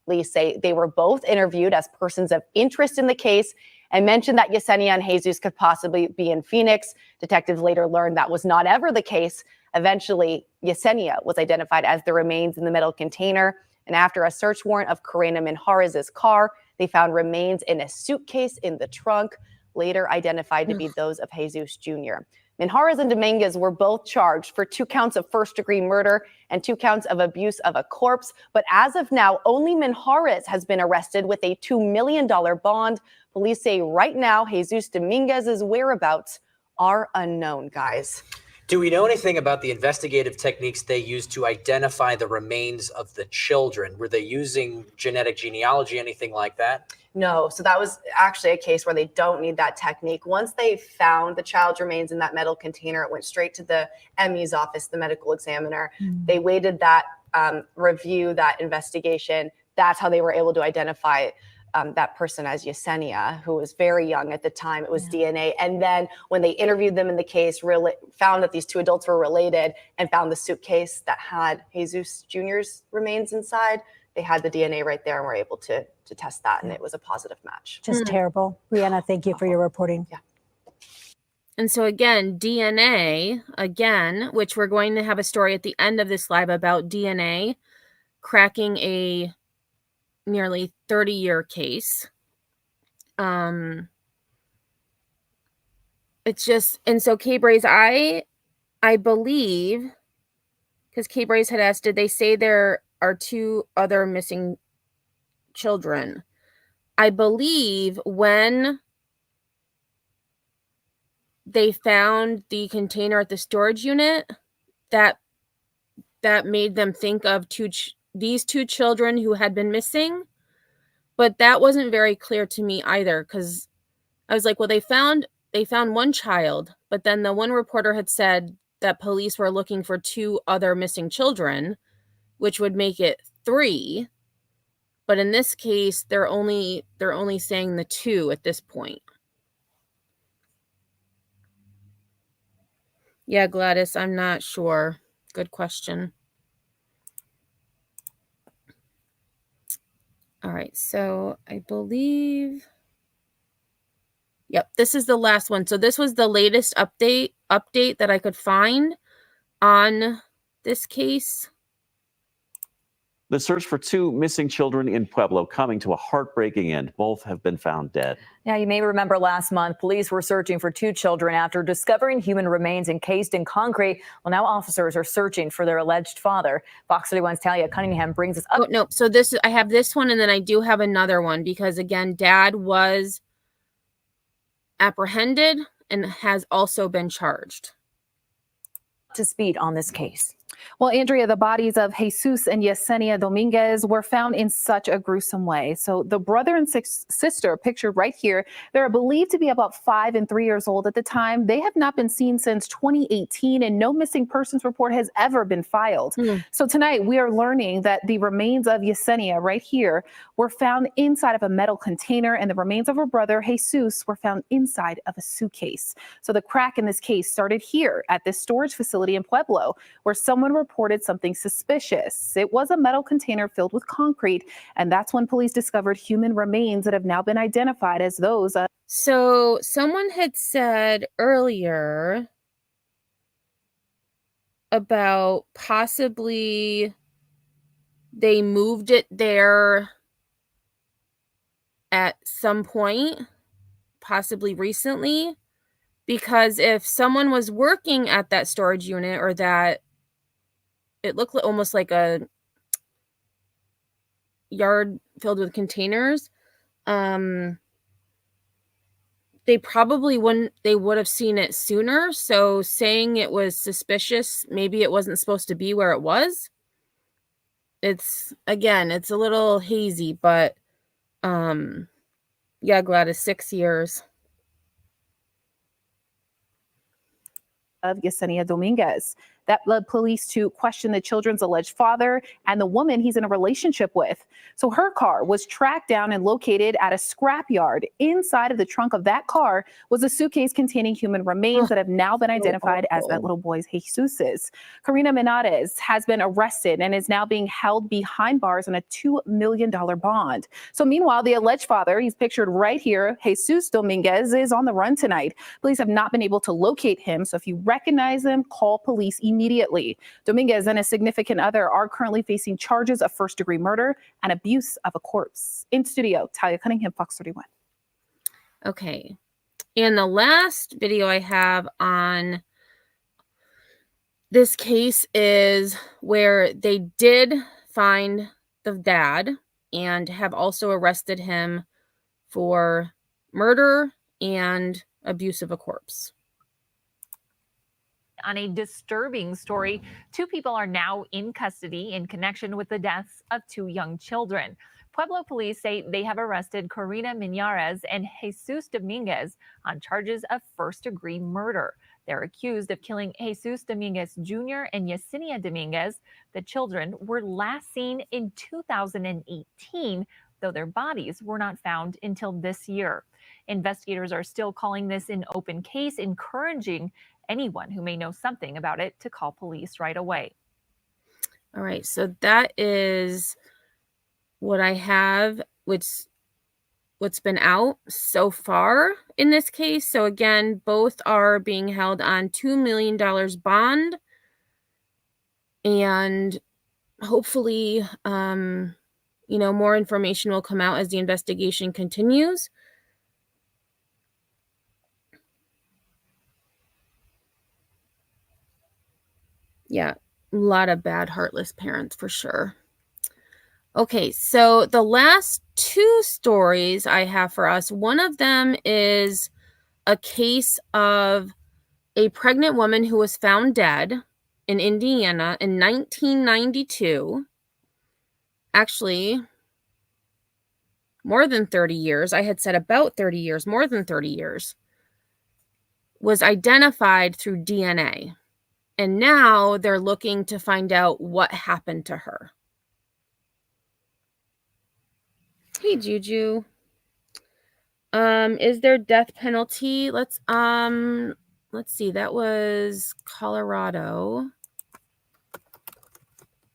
Police say they were both interviewed as persons of interest in the case and mentioned that Yesenia and Jesus could possibly be in Phoenix. Detectives later learned that was not ever the case. Eventually, Yesenia was identified as the remains in the metal container. And after a search warrant of Corena Minjares' car, They found remains in a suitcase in the trunk, later identified to be those of Jesus Jr. Minjares and Dominguez were both charged for 2 counts of first-degree murder and 2 counts of abuse of a corpse. But as of now, only Minjares has been arrested with a $2 million bond. Police say right now, Jesus Dominguez's whereabouts are unknown, guys. Do we know anything about the investigative techniques they used to identify the remains of the children? Were they using genetic genealogy, anything like that? No, so that was actually a case where they don't need that technique. Once they found the child's remains in that metal container, it went straight to the ME's office, the medical examiner. They waited that review, that investigation. That's how they were able to identify that person as Yesenia, who was very young at the time. It was DNA. And then when they interviewed them in the case, found that these 2 adults were related and found the suitcase that had Jesus Jr.'s remains inside, they had the DNA right there and were able to test that, and it was a positive match. Just terrible. Brianna, thank you for your reporting. Yeah. And so again, DNA, which we're going to have a story at the end of this live about DNA cracking a nearly 30-year case. It's just, and so K-Braze, I believe, because K-Braze had asked, did they say there are 2 other missing children? I believe when they found the container at the storage unit, that made them think of these 2 children who had been missing, but that wasn't very clear to me either, because I was like, well, they found 1 child, but then the one reporter had said that police were looking for 2 other missing children, which would make it 3. But in this case, they're only saying the 2 at this point. Yeah, Gladys, I'm not sure. Good question. All right, so I believe, yep, this is the last one. So this was the latest update that I could find on this case. The search for 2 missing children in Pueblo coming to a heartbreaking end. Both have been found dead. Now, you may remember last month, police were searching for 2 children after discovering human remains encased in concrete. Well, now officers are searching for their alleged father. Fox 31's Talia Cunningham brings us up. Oh, no. So I have this one, and then I do have another one because, again, Dad was apprehended and has also been charged. To speed on this case. Well, Andrea, the bodies of Jesus and Yesenia Dominguez were found in such a gruesome way. So the brother and sister pictured right here, they're believed to be about 5 and 3 years old at the time. They have not been seen since 2018, and no missing persons report has ever been filed. So tonight we are learning that the remains of Yesenia right here were found inside of a metal container, and the remains of her brother Jesus were found inside of a suitcase. So the crack in this case started here at this storage facility in Pueblo, where someone reported something suspicious. It was a metal container filled with concrete, and that's when police discovered human remains that have now been identified as those. So someone had said earlier about possibly they moved it there at some point, possibly recently, because if someone was working at that storage unit, or that it looked almost like a yard filled with containers, they probably would have seen it sooner. So saying it was suspicious, maybe it wasn't supposed to be where it was. It's a little hazy, but yeah, Gladys, 6 years. Of Yesenia Dominguez. That led police to question the children's alleged father and the woman he's in a relationship with. So her car was tracked down and located at a scrapyard. Inside of the trunk of that car was a suitcase containing human remains that have now been identified as that little boy's Jesus's. Karina Menades has been arrested and is now being held behind bars on a $2 million bond. So meanwhile, the alleged father, he's pictured right here, Jesus Dominguez, is on the run tonight. Police have not been able to locate him. So if you recognize him, call police immediately. immediately. Dominguez and his significant other are currently facing charges of first-degree murder and abuse of a corpse. In studio, Talia Cunningham, Fox 31. Okay. And the last video I have on this case is where they did find the dad and have also arrested him for murder and abuse of a corpse. On a disturbing story, 2 people are now in custody in connection with the deaths of 2 young children. Pueblo police say they have arrested Corina Minares and Jesus Dominguez on charges of first-degree murder. They're accused of killing Jesus Dominguez Jr. and Yesenia Dominguez. The children were last seen in 2018, though their bodies were not found until this year. Investigators are still calling this an open case, encouraging anyone who may know something about it to call police right away. All right, so that is what I have, what's been out so far in this case. So again, both are being held on $2 million bond, and hopefully, more information will come out as the investigation continues. Yeah, a lot of bad, heartless parents for sure. Okay, so the last 2 stories I have for us, one of them is a case of a pregnant woman who was found dead in Indiana in 1992. Actually, more than 30 years. I had said about 30 years, more than 30 years. Was identified through DNA. And now they're looking to find out what happened to her. Hey, Juju. Is there death penalty? Let's see. That was Colorado.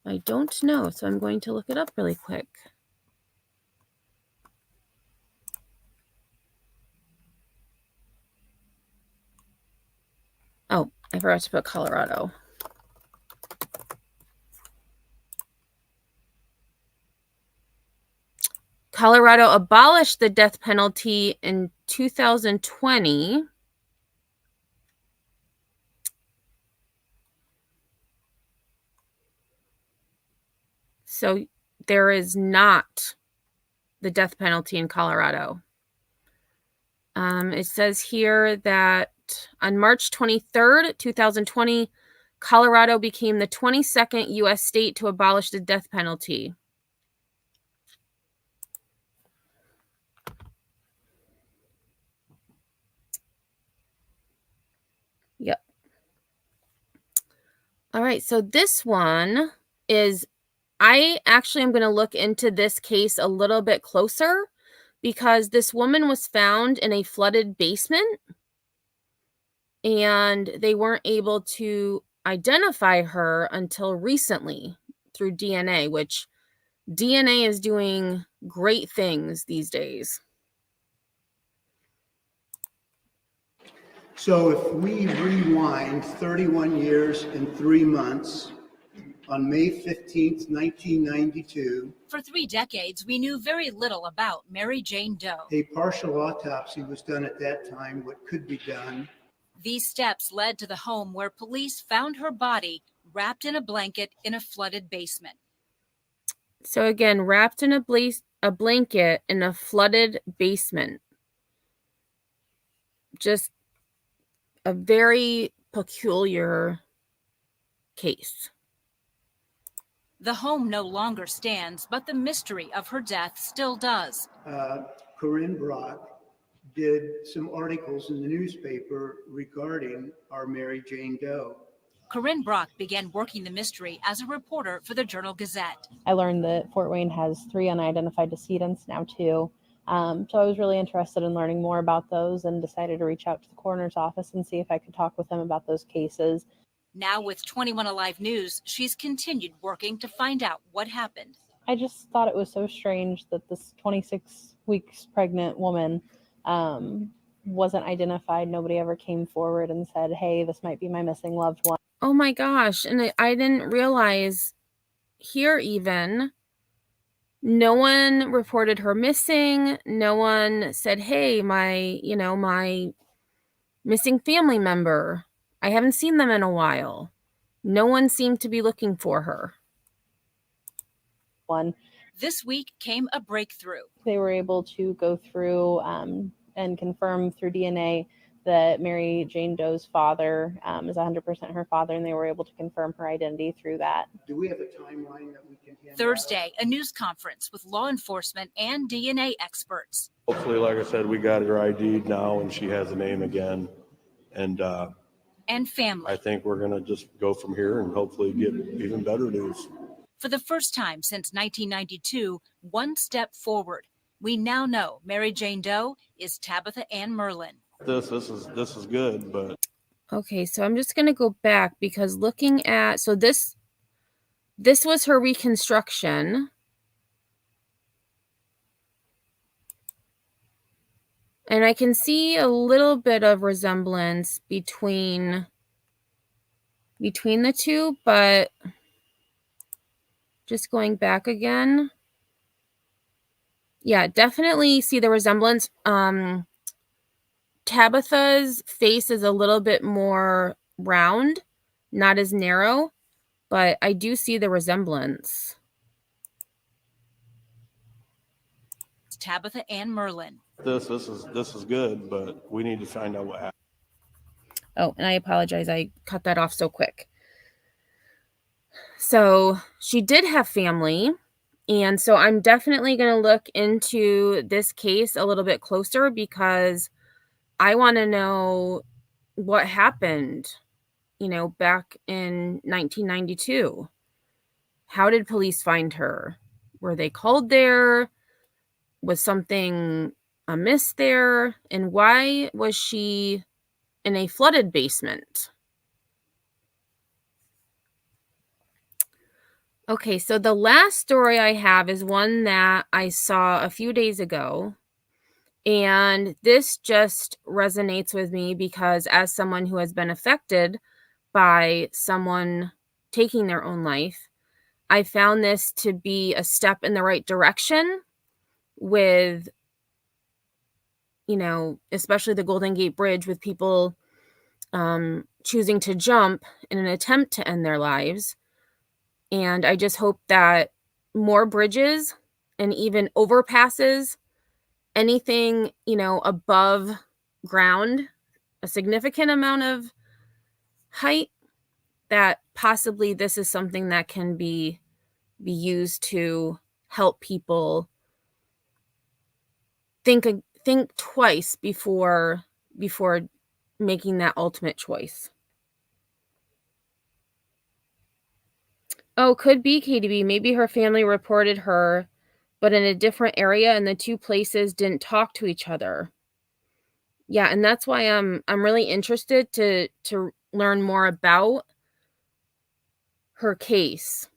I don't know, so I'm going to look it up really quick. Oh, I forgot to put Colorado. Colorado abolished the death penalty in 2020. So there is not the death penalty in Colorado. It says here that on March 23rd, 2020, Colorado became the 22nd U.S. state to abolish the death penalty. Yep. All right, so this one is, I actually am going to look into this case a little bit closer because this woman was found in a flooded basement and they weren't able to identify her until recently through DNA, which DNA is doing great things these days. So if we rewind 31 years and 3 months, on May 15th, 1992, for 3 decades, we knew very little about Mary Jane Doe. a partial autopsy was done at that time, what could be done. These steps led to the home where police found her body wrapped in a blanket in a flooded basement. So again, wrapped in a blanket in a flooded basement. Just a very peculiar case. The home no longer stands, but the mystery of her death still does. Corinne Brock did some articles in the newspaper regarding our Mary Jane Doe. Corinne Brock began working the mystery as a reporter for the Journal-Gazette. I learned that Fort Wayne has 3 unidentified decedents, now 2. So I was really interested in learning more about those and decided to reach out to the coroner's office and see if I could talk with them about those cases. Now with 21 Alive News, she's continued working to find out what happened. I just thought it was so strange that this 26 weeks pregnant woman wasn't identified. Nobody ever came forward and said, hey, this might be my missing loved one. Oh my gosh. And I didn't realize here even, no one reported her missing. No one said, hey, my missing family member, I haven't seen them in a while. No one seemed to be looking for her. This week came a breakthrough. They were able to go through and confirm through DNA that Mary Jane Doe's father is 100% her father, and they were able to confirm her identity through that. Do we have a timeline that we can hand out? Thursday, a news conference with law enforcement and DNA experts. Hopefully, like I said, we got her ID'd now and she has a name again. And family. I think we're going to just go from here and hopefully get even better news. For the first time since 1992, one step forward. We now know Mary Jane Doe is Tabitha Ann Merlin. This is good, but Okay, so I'm just going to go back because looking at, so this was her reconstruction. And I can see a little bit of resemblance between the two, but just going back again. Yeah, definitely see the resemblance. Tabitha's face is a little bit more round, not as narrow, but I do see the resemblance. It's Tabitha Ann Merlin. this is good, but we need to find out what happened. Oh, and I apologize. I cut that off so quick. So she did have family. And so I'm definitely going to look into this case a little bit closer because I want to know what happened, back in 1992. How did police find her? Were they called there? Was something amiss there? And why was she in a flooded basement? Okay, so the last story I have is one that I saw a few days ago. And this just resonates with me because as someone who has been affected by someone taking their own life, I found this to be a step in the right direction with, especially the Golden Gate Bridge, with people choosing to jump in an attempt to end their lives. And I just hope that more bridges and even overpasses, anything, above ground, a significant amount of height, that possibly this is something that can be used to help people think twice before making that ultimate choice. Oh, could be KDB. Maybe her family reported her, but in a different area, and the two places didn't talk to each other. Yeah, and that's why I'm really interested to learn more about her case.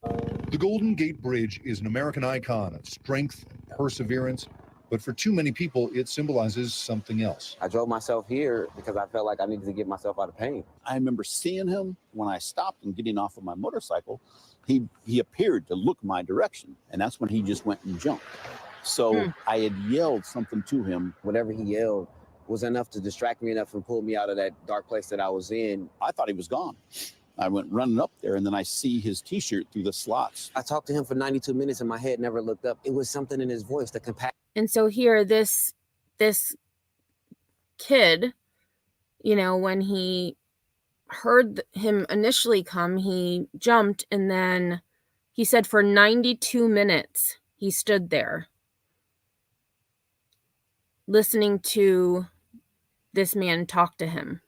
The Golden Gate Bridge is an American icon of strength and perseverance, but for too many people, it symbolizes something else. I drove myself here because I felt like I needed to get myself out of pain. I remember seeing him when I stopped and getting off of my motorcycle. He appeared to look my direction, and that's when he just went and jumped. So I had yelled something to him. Whatever he yelled was enough to distract me enough and pull me out of that dark place that I was in. I thought he was gone. I went running up there, and then I see his T-shirt through the slots. I talked to him for 92 minutes, and my head never looked up. It was something in his voice, the compassion. And so here, this kid, when he heard him initially come, he jumped, and then he said for 92 minutes he stood there listening to this man talk to him.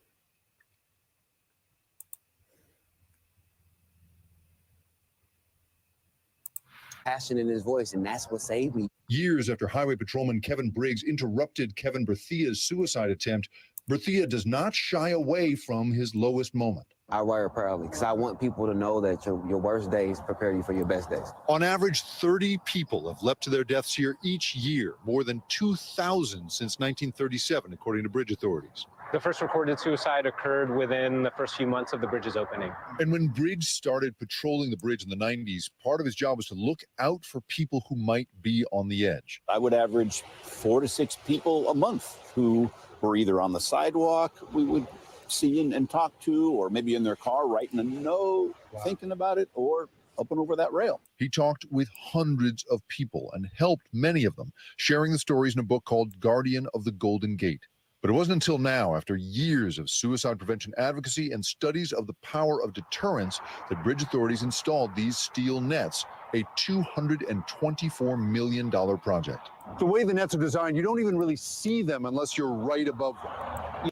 Passion in his voice, and that's what saved me. Years after Highway Patrolman Kevin Briggs interrupted Kevin Berthia's suicide attempt, Berthia does not shy away from his lowest moment. I wear it proudly because I want people to know that your worst days prepare you for your best days. On average, 30 people have leapt to their deaths here each year, more than 2,000 since 1937, according to bridge authorities. The first recorded suicide occurred within the first few months of the bridge's opening. And when Bridge started patrolling the bridge in the 90s, part of his job was to look out for people who might be on the edge. I would average 4 to 6 people a month who were either on the sidewalk we would see and talk to, or maybe in their car writing a note, thinking about it, or up and over that rail. He talked with hundreds of people and helped many of them, sharing the stories in a book called Guardian of the Golden Gate. But it wasn't until now, after years of suicide prevention advocacy and studies of the power of deterrence, that bridge authorities installed these steel nets, a $224 million project. The way the nets are designed, you don't even really see them unless you're right above them.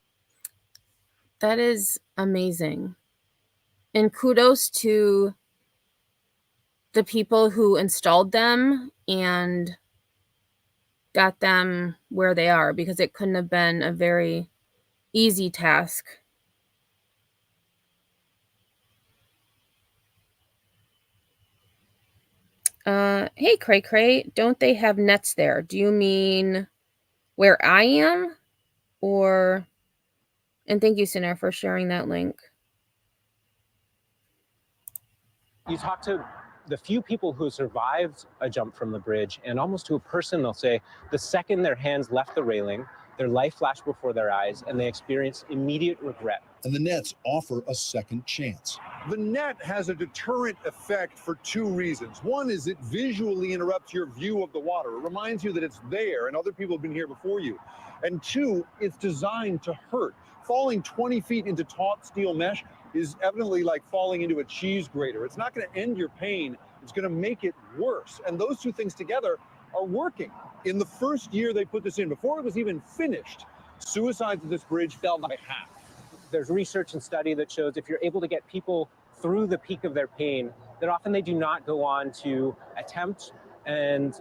That is amazing. And kudos to the people who installed them and got them where they are, because it couldn't have been a very easy task. Hey, Cray Cray, don't they have nets there? Do you mean where I am? Or, and thank you, Sinner, for sharing that link. You talk to the few people who survived a jump from the bridge, and almost to a person, they'll say the second their hands left the railing, their life flashed before their eyes, and they experienced immediate regret. And the nets offer a second chance. The net has a deterrent effect for 2 reasons. One is it visually interrupts your view of the water. It reminds you that it's there and other people have been here before you. And 2, it's designed to hurt. Falling 20 feet into taut steel mesh is evidently like falling into a cheese grater. It's not going to end your pain. It's going to make it worse. And those 2 things together are working. In the first year they put this in, before it was even finished, suicides at this bridge fell by half. There's research and study that shows if you're able to get people through the peak of their pain, that often they do not go on to attempt and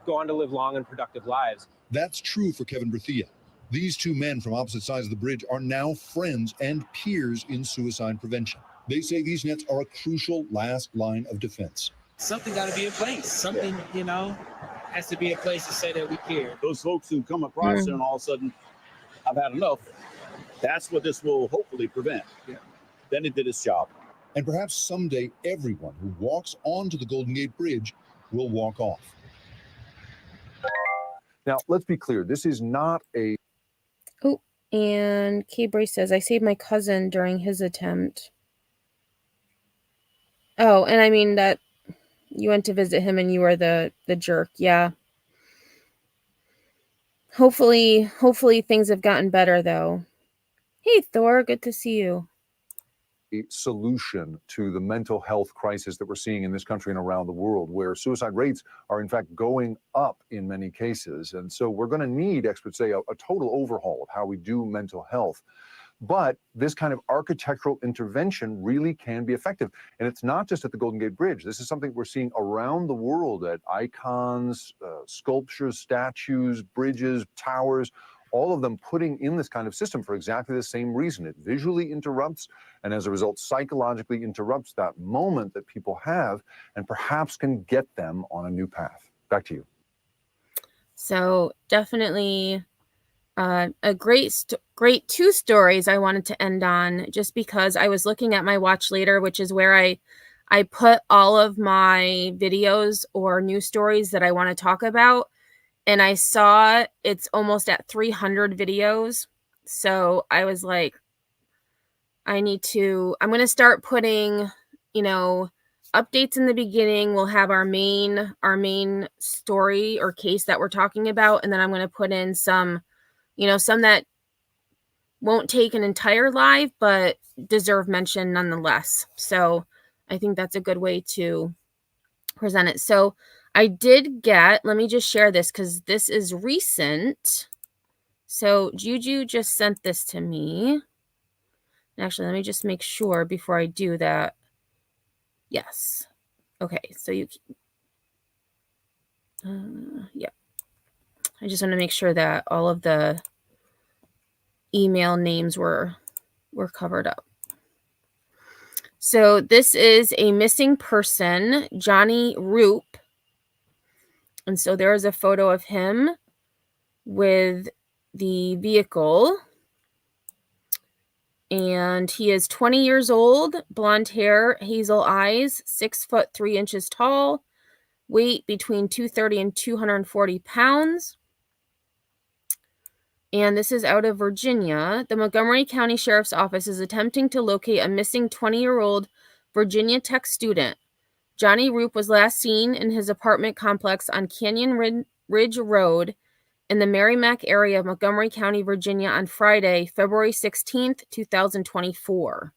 go on to live long and productive lives. That's true for Kevin Berthia. These 2 men from opposite sides of the bridge are now friends and peers in suicide prevention. They say these nets are a crucial last line of defense. Something got to be in place. Something, has to be in place to say that we care. Those folks who come across it and all of a sudden, I've had enough. That's what this will hopefully prevent. Yeah. Then it did its job. And perhaps someday everyone who walks onto the Golden Gate Bridge will walk off. Now, let's be clear. This is not a... Oh, and K-Bray says, I saved my cousin during his attempt. Oh, and I mean that you went to visit him and you were the jerk. Yeah. Hopefully things have gotten better, though. Hey, Thor, good to see you. Solution to the mental health crisis that we're seeing in this country and around the world, where suicide rates are in fact going up in many cases. And so we're going to need, experts say, a total overhaul of how we do mental health. But this kind of architectural intervention really can be effective. And it's not just at the Golden Gate Bridge. This is something we're seeing around the world at icons, sculptures, statues, bridges, towers, all of them putting in this kind of system for exactly the same reason. It visually interrupts, and as a result, psychologically interrupts that moment that people have, and perhaps can get them on a new path. Back to you. So definitely a great 2 stories I wanted to end on, just because I was looking at my watch later, which is where I put all of my videos or news stories that I want to talk about. And I saw it's almost at 300 videos. So I was like, I'm going to start putting, updates in the beginning. We'll have our main story or case that we're talking about. And then I'm going to put in some that won't take an entire live, but deserve mention nonetheless. So I think that's a good way to present it. So I did get, let me just share this because this is recent. So Juju just sent this to me. Actually, let me just make sure before I do that. Yes. Okay. So yeah. I just want to make sure that all of the email names were covered up. So this is a missing person, Johnny Roop. And so there is a photo of him with the vehicle. And he is 20 years old, blonde hair, hazel eyes, 6'3" tall, weight between 230 and 240 pounds. And this is out of Virginia. The Montgomery County Sheriff's Office is attempting to locate a missing 20-year-old Virginia Tech student. Johnny Roop was last seen in his apartment complex on Canyon Ridge Road in the Merrimack area of Montgomery County, Virginia on Friday, February 16th, 2024.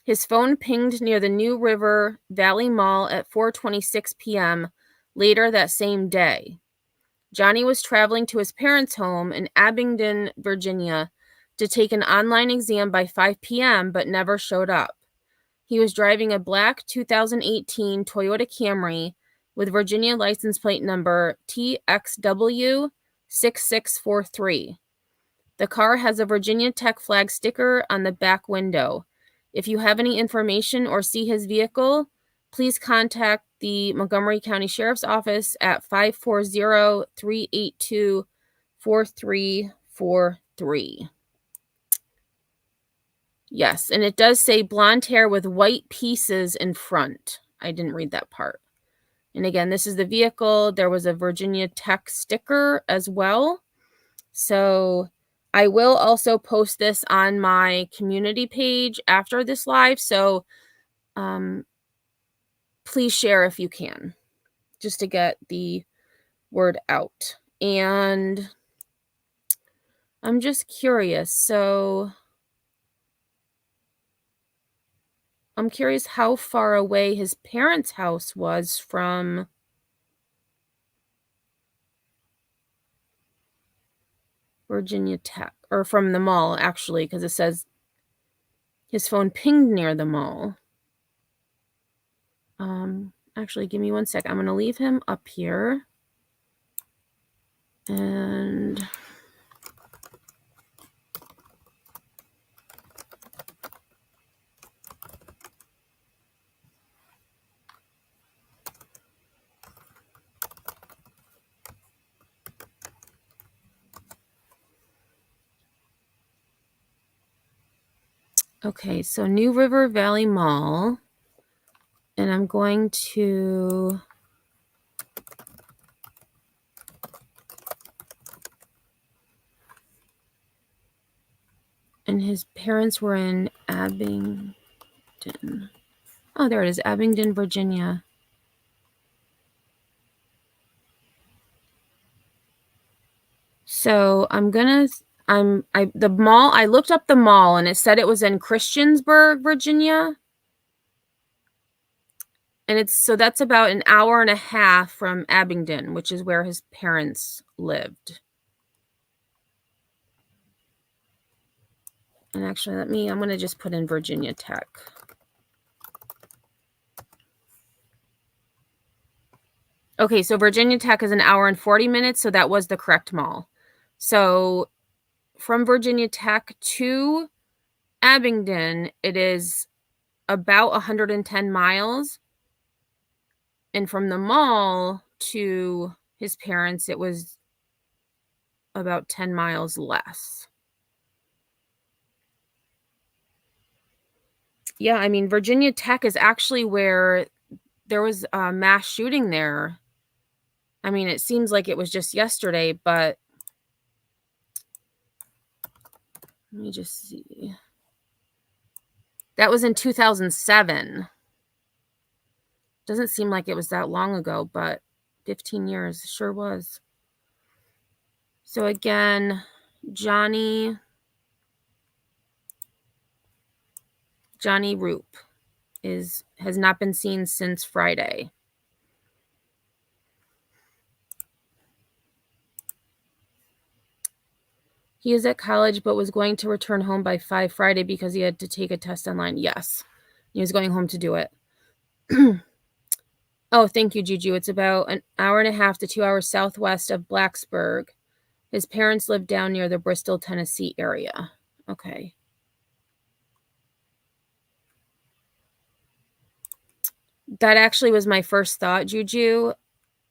His phone pinged near the New River Valley Mall at 4:26 p.m. later that same day. Johnny was traveling to his parents' home in Abingdon, Virginia, to take an online exam by 5 p.m., but never showed up. He was driving a black 2018 Toyota Camry with Virginia license plate number TXW6643. The car has a Virginia Tech flag sticker on the back window. If you have any information or see his vehicle, please contact the Montgomery County Sheriff's Office at 540-382-4343. Yes, and it does say blonde hair with white pieces in front. I didn't read that part. And again, this is the vehicle. There was a Virginia Tech sticker as well. So I will also post this on my community page after this live. So please share if you can, just to get the word out. And I'm just curious. So I'm curious how far away his parents' house was from Virginia Tech, or from the mall, actually, because it says his phone pinged near the mall. Actually, give me one sec. I'm going to leave him up here. And okay, so New River Valley Mall. And I'm going to and his parents were in Abingdon. Oh, there it is, Abingdon, Virginia. So the mall, I looked up the mall and it said it was in Christiansburg, Virginia. And so that's about an hour and a half from Abingdon, which is where his parents lived. And actually, I'm going to just put in Virginia Tech. Okay, so Virginia Tech is an hour and 40 minutes, so that was the correct mall. So from Virginia Tech to Abingdon, it is about 110 miles. And from the mall to his parents, it was about 10 miles less. Yeah, I mean, Virginia Tech is actually where there was a mass shooting there. I mean, it seems like it was just yesterday, but let me just see. That was in 2007. Doesn't seem like it was that long ago, but 15 years sure was. So again, Johnny Roop has not been seen since Friday. He is at college, but was going to return home by 5 Friday because he had to take a test online. Yes, he was going home to do it. Oh, thank you, Juju. It's about an hour and a half to 2 hours southwest of Blacksburg. His parents live down near the Bristol, Tennessee area. Okay. That actually was my first thought, Juju.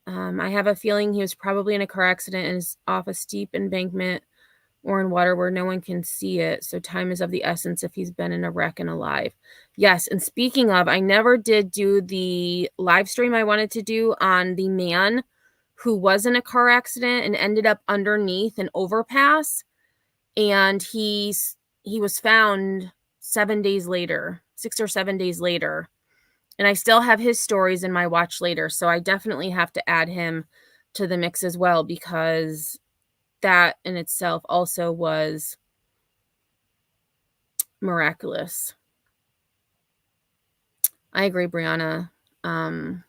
I have a feeling he was probably in a car accident and is off a steep embankment or in water where no one can see it. So time is of the essence if he's been in a wreck and alive. Yes, and speaking of, I never did do the live stream I wanted to do on the man who was in a car accident and ended up underneath an overpass. And he was found 7 days later, 6 or 7 days later. And I still have his stories in my watch later. So I definitely have to add him to the mix as well, because that in itself also was miraculous. I agree, Brianna. You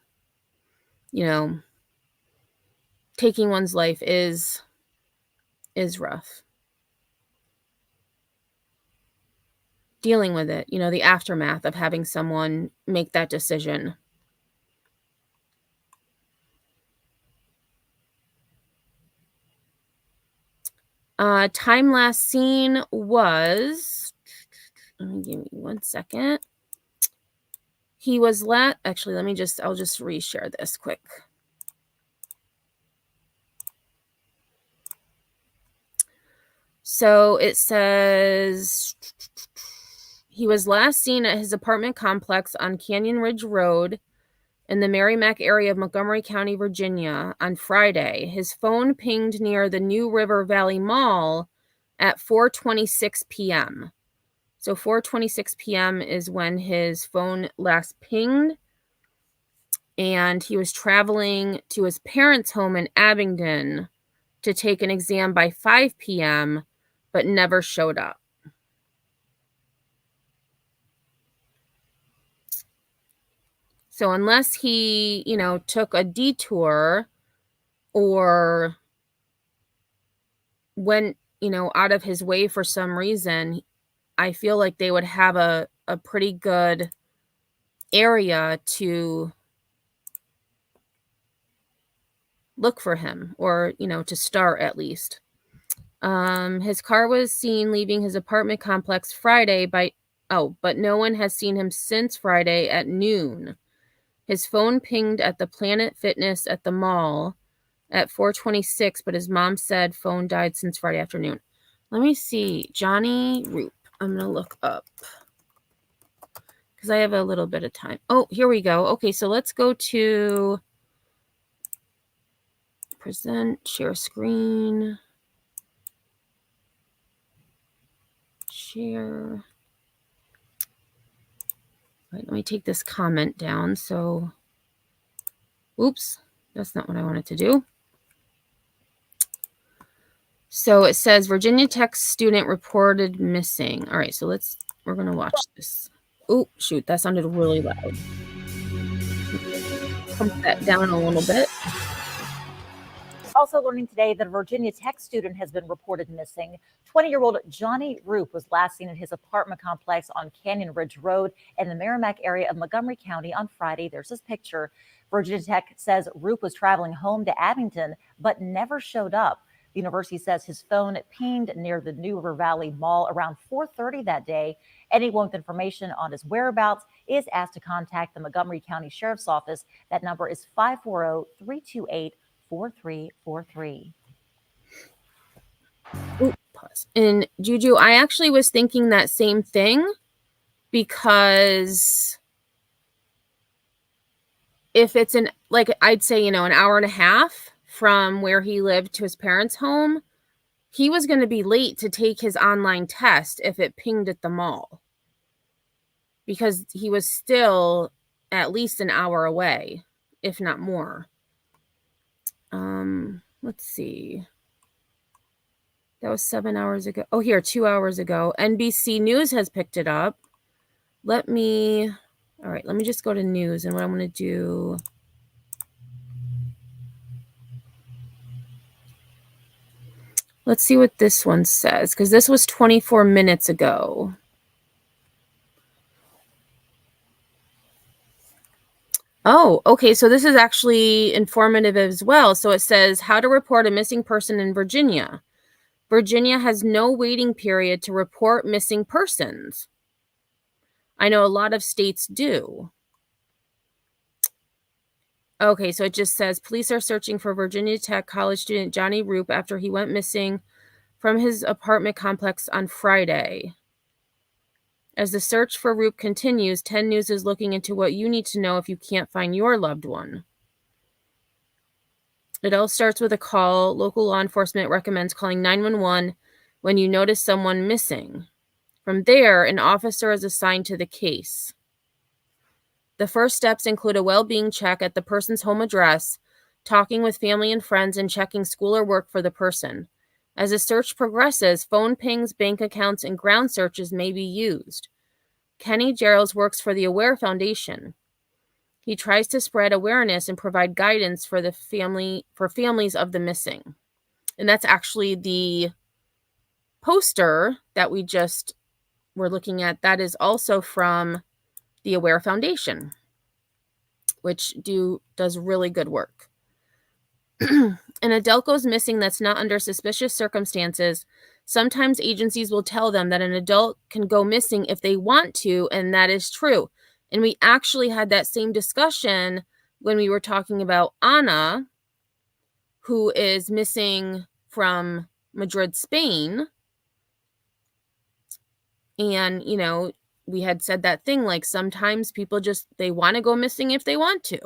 know, taking one's life is rough. Dealing with it, you know, the aftermath of having someone make that decision. Time last seen was, give me 1 second. He was actually, I'll just reshare this quick. So it says he was last seen at his apartment complex on Canyon Ridge Road in the Merrimack area of Montgomery County, Virginia on Friday. His phone pinged near the New River Valley Mall at 4:26 p.m. So 4:26 p.m. is when his phone last pinged. And he was traveling to his parents' home in Abingdon to take an exam by 5 p.m., but never showed up. So unless he, you know, took a detour or went, you know, out of his way for some reason, I feel like they would have a pretty good area to look for him, or, you know, to start at least. His car was seen leaving his apartment complex Friday but no one has seen him since Friday at noon. His phone pinged at the Planet Fitness at the mall at 4:26, but his mom said phone died since Friday afternoon. Let me see. Johnny Roop. I'm going to look up because I have a little bit of time. Oh, here we go. Okay, so let's go to present, share screen, share. All right, let me take this comment down. So, oops, that's not what I wanted to do. So it says Virginia Tech student reported missing. All right, so we're going to watch this. Oh, shoot, that sounded really loud. Pump that down a little bit. Also learning today that a Virginia Tech student has been reported missing. 20-year-old Johnny Roop was last seen in his apartment complex on Canyon Ridge Road in the Merrimack area of Montgomery County on Friday. There's his picture. Virginia Tech says Roop was traveling home to Abingdon, but never showed up. The university says his phone pinged near the New River Valley Mall around 4:30 that day. Anyone with information on his whereabouts is asked to contact the Montgomery County Sheriff's Office. That number is 540-328-4343. Ooh, pause. And Juju, I actually was thinking that same thing, because if it's I'd say, you know, an hour and a half from where he lived to his parents' home, he was going to be late to take his online test if it pinged at the mall, because he was still at least an hour away, if not more. Let's see. That was 7 hours ago. Oh, here, 2 hours ago. NBC News has picked it up. All right, let me just go to news, and what I'm going to do. Let's see what this one says, because this was 24 minutes ago. Oh, okay. So this is actually informative as well. So it says how to report a missing person in Virginia. Virginia has no waiting period to report missing persons. I know a lot of states do. Okay, so it just says police are searching for Virginia Tech college student Johnny Roop after he went missing from his apartment complex on Friday. As the search for Roop continues, 10 News is looking into what you need to know if you can't find your loved one. It all starts with a call. Local law enforcement recommends calling 911 when you notice someone missing. From there, an officer is assigned to the case. The first steps include a well-being check at the person's home address, talking with family and friends, and checking school or work for the person. As the search progresses, phone pings, bank accounts, and ground searches may be used. Kenny Gerald works for the Aware Foundation. He tries to spread awareness and provide guidance for families of the missing. And that's actually the poster that we just were looking at. That is also from the Aware Foundation, which does really good work. An adult goes missing that's not under suspicious circumstances. Sometimes agencies will tell them that an adult can go missing if they want to, and that is true. And we actually had that same discussion when we were talking about Anna, who is missing from Madrid, Spain. And, we had said that thing, like sometimes people they want to go missing if they want to.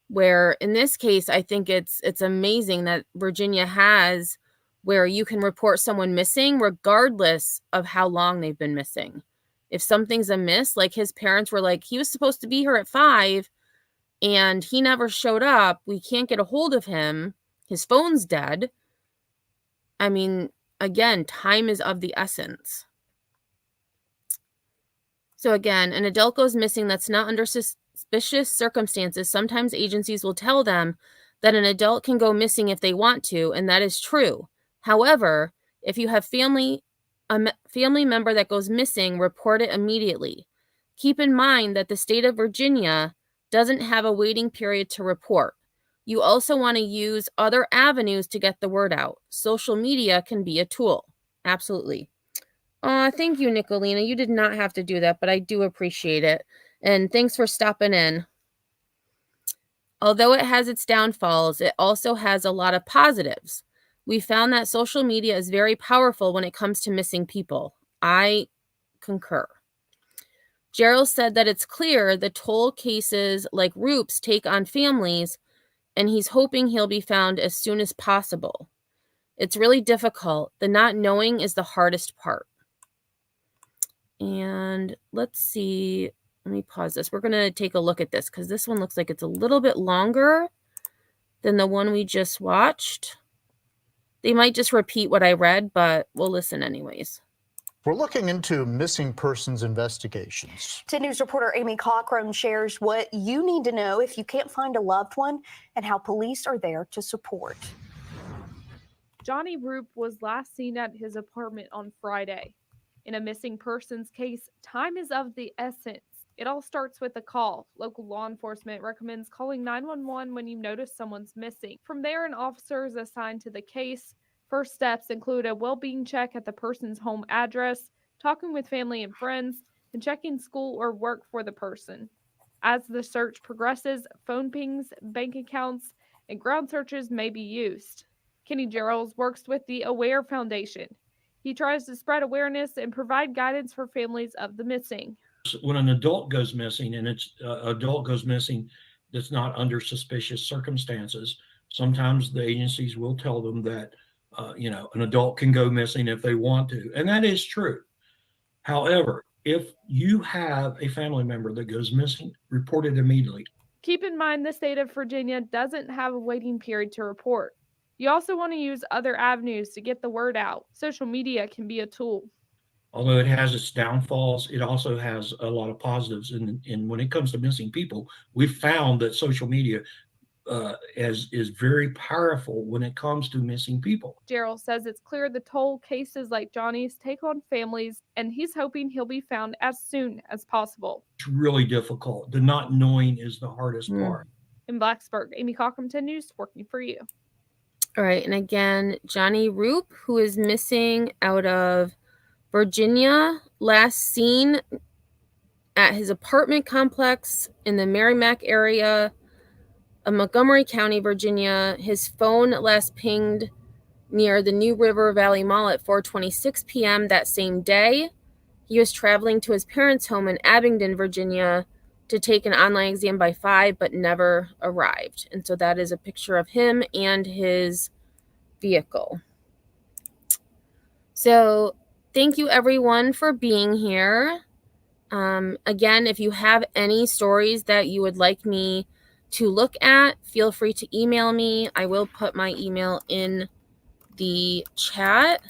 Where in this case, I think it's amazing that Virginia has where you can report someone missing regardless of how long they've been missing. If something's amiss, like his parents were like, he was supposed to be here at 5 and he never showed up. We can't get a hold of him. His phone's dead. I mean, again, time is of the essence. So again, an adult goes missing that's not under suspicious circumstances. Sometimes agencies will tell them that an adult can go missing if they want to, and that is true. However, if you have a family member that goes missing, report it immediately. Keep in mind that the state of Virginia doesn't have a waiting period to report. You also want to use other avenues to get the word out. Social media can be a tool. Absolutely. Thank you, Nicolina. You did not have to do that, but I do appreciate it. And thanks for stopping in. Although it has its downfalls, it also has a lot of positives. We found that social media is very powerful when it comes to missing people. I concur. Gerald said that it's clear the toll cases like Roop's take on families, and he's hoping he'll be found as soon as possible. It's really difficult. The not knowing is the hardest part. And let's see. Let me pause this. We're going to take a look at this because this one looks like it's a little bit longer than the one we just watched. They might just repeat what I read, but we'll listen anyways. We're looking into missing persons investigations. 10 News reporter Amy Cochran shares what you need to know if you can't find a loved one and how police are there to support. Johnny Roop was last seen at his apartment on Friday. In a missing persons case, time is of the essence. It all starts with a call. Local law enforcement recommends calling 911 when you notice someone's missing. From there, an officer is assigned to the case. First steps include a well-being check at the person's home address, talking with family and friends, and checking school or work for the person. As the search progresses, phone pings, bank accounts, and ground searches may be used. Kenny Gerald works with the Aware Foundation. He tries to spread awareness and provide guidance for families of the missing. When an adult goes missing, and it's adult goes missing that's not under suspicious circumstances, sometimes the agencies will tell them that an adult can go missing if they want to, and that is true. However, if you have a family member that goes missing, report it immediately. Keep in mind the state of Virginia doesn't have a waiting period to report. You also want to use other avenues to get the word out. Social media can be a tool. Although it has its downfalls, it also has a lot of positives. And when it comes to missing people, we've found that social media is very powerful when it comes to missing people. Gerald says it's clear the toll cases like Johnny's take on families, and he's hoping he'll be found as soon as possible. It's really difficult. The not knowing is the hardest part. In Blacksburg, Amy Cochran, 10 News, working for you. All right, and again, Johnny Roop, who is missing out of Virginia, last seen at his apartment complex in the Merrimack area of Montgomery County, Virginia. His phone last pinged near the New River Valley Mall at 4:26 p.m. that same day. He was traveling to his parents' home in Abingdon, Virginia, to take an online exam by 5, but never arrived. And so that is a picture of him and his vehicle. So thank you, everyone, for being here. Again, if you have any stories that you would like me to look at, feel free to email me. I will put my email in the chat.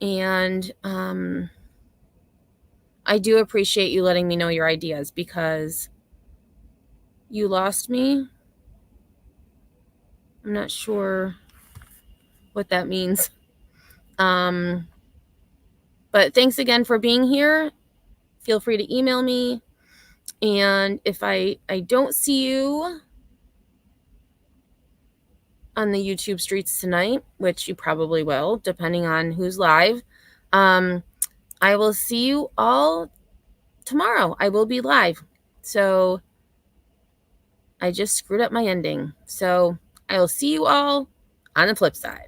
And I do appreciate you letting me know your ideas, because you lost me. I'm not sure what that means. But thanks again for being here. Feel free to email me. And if I don't see you on the YouTube streets tonight, which you probably will, depending on who's live, I will see you all tomorrow. I will be live. So I just screwed up my ending. So I will see you all on the flip side.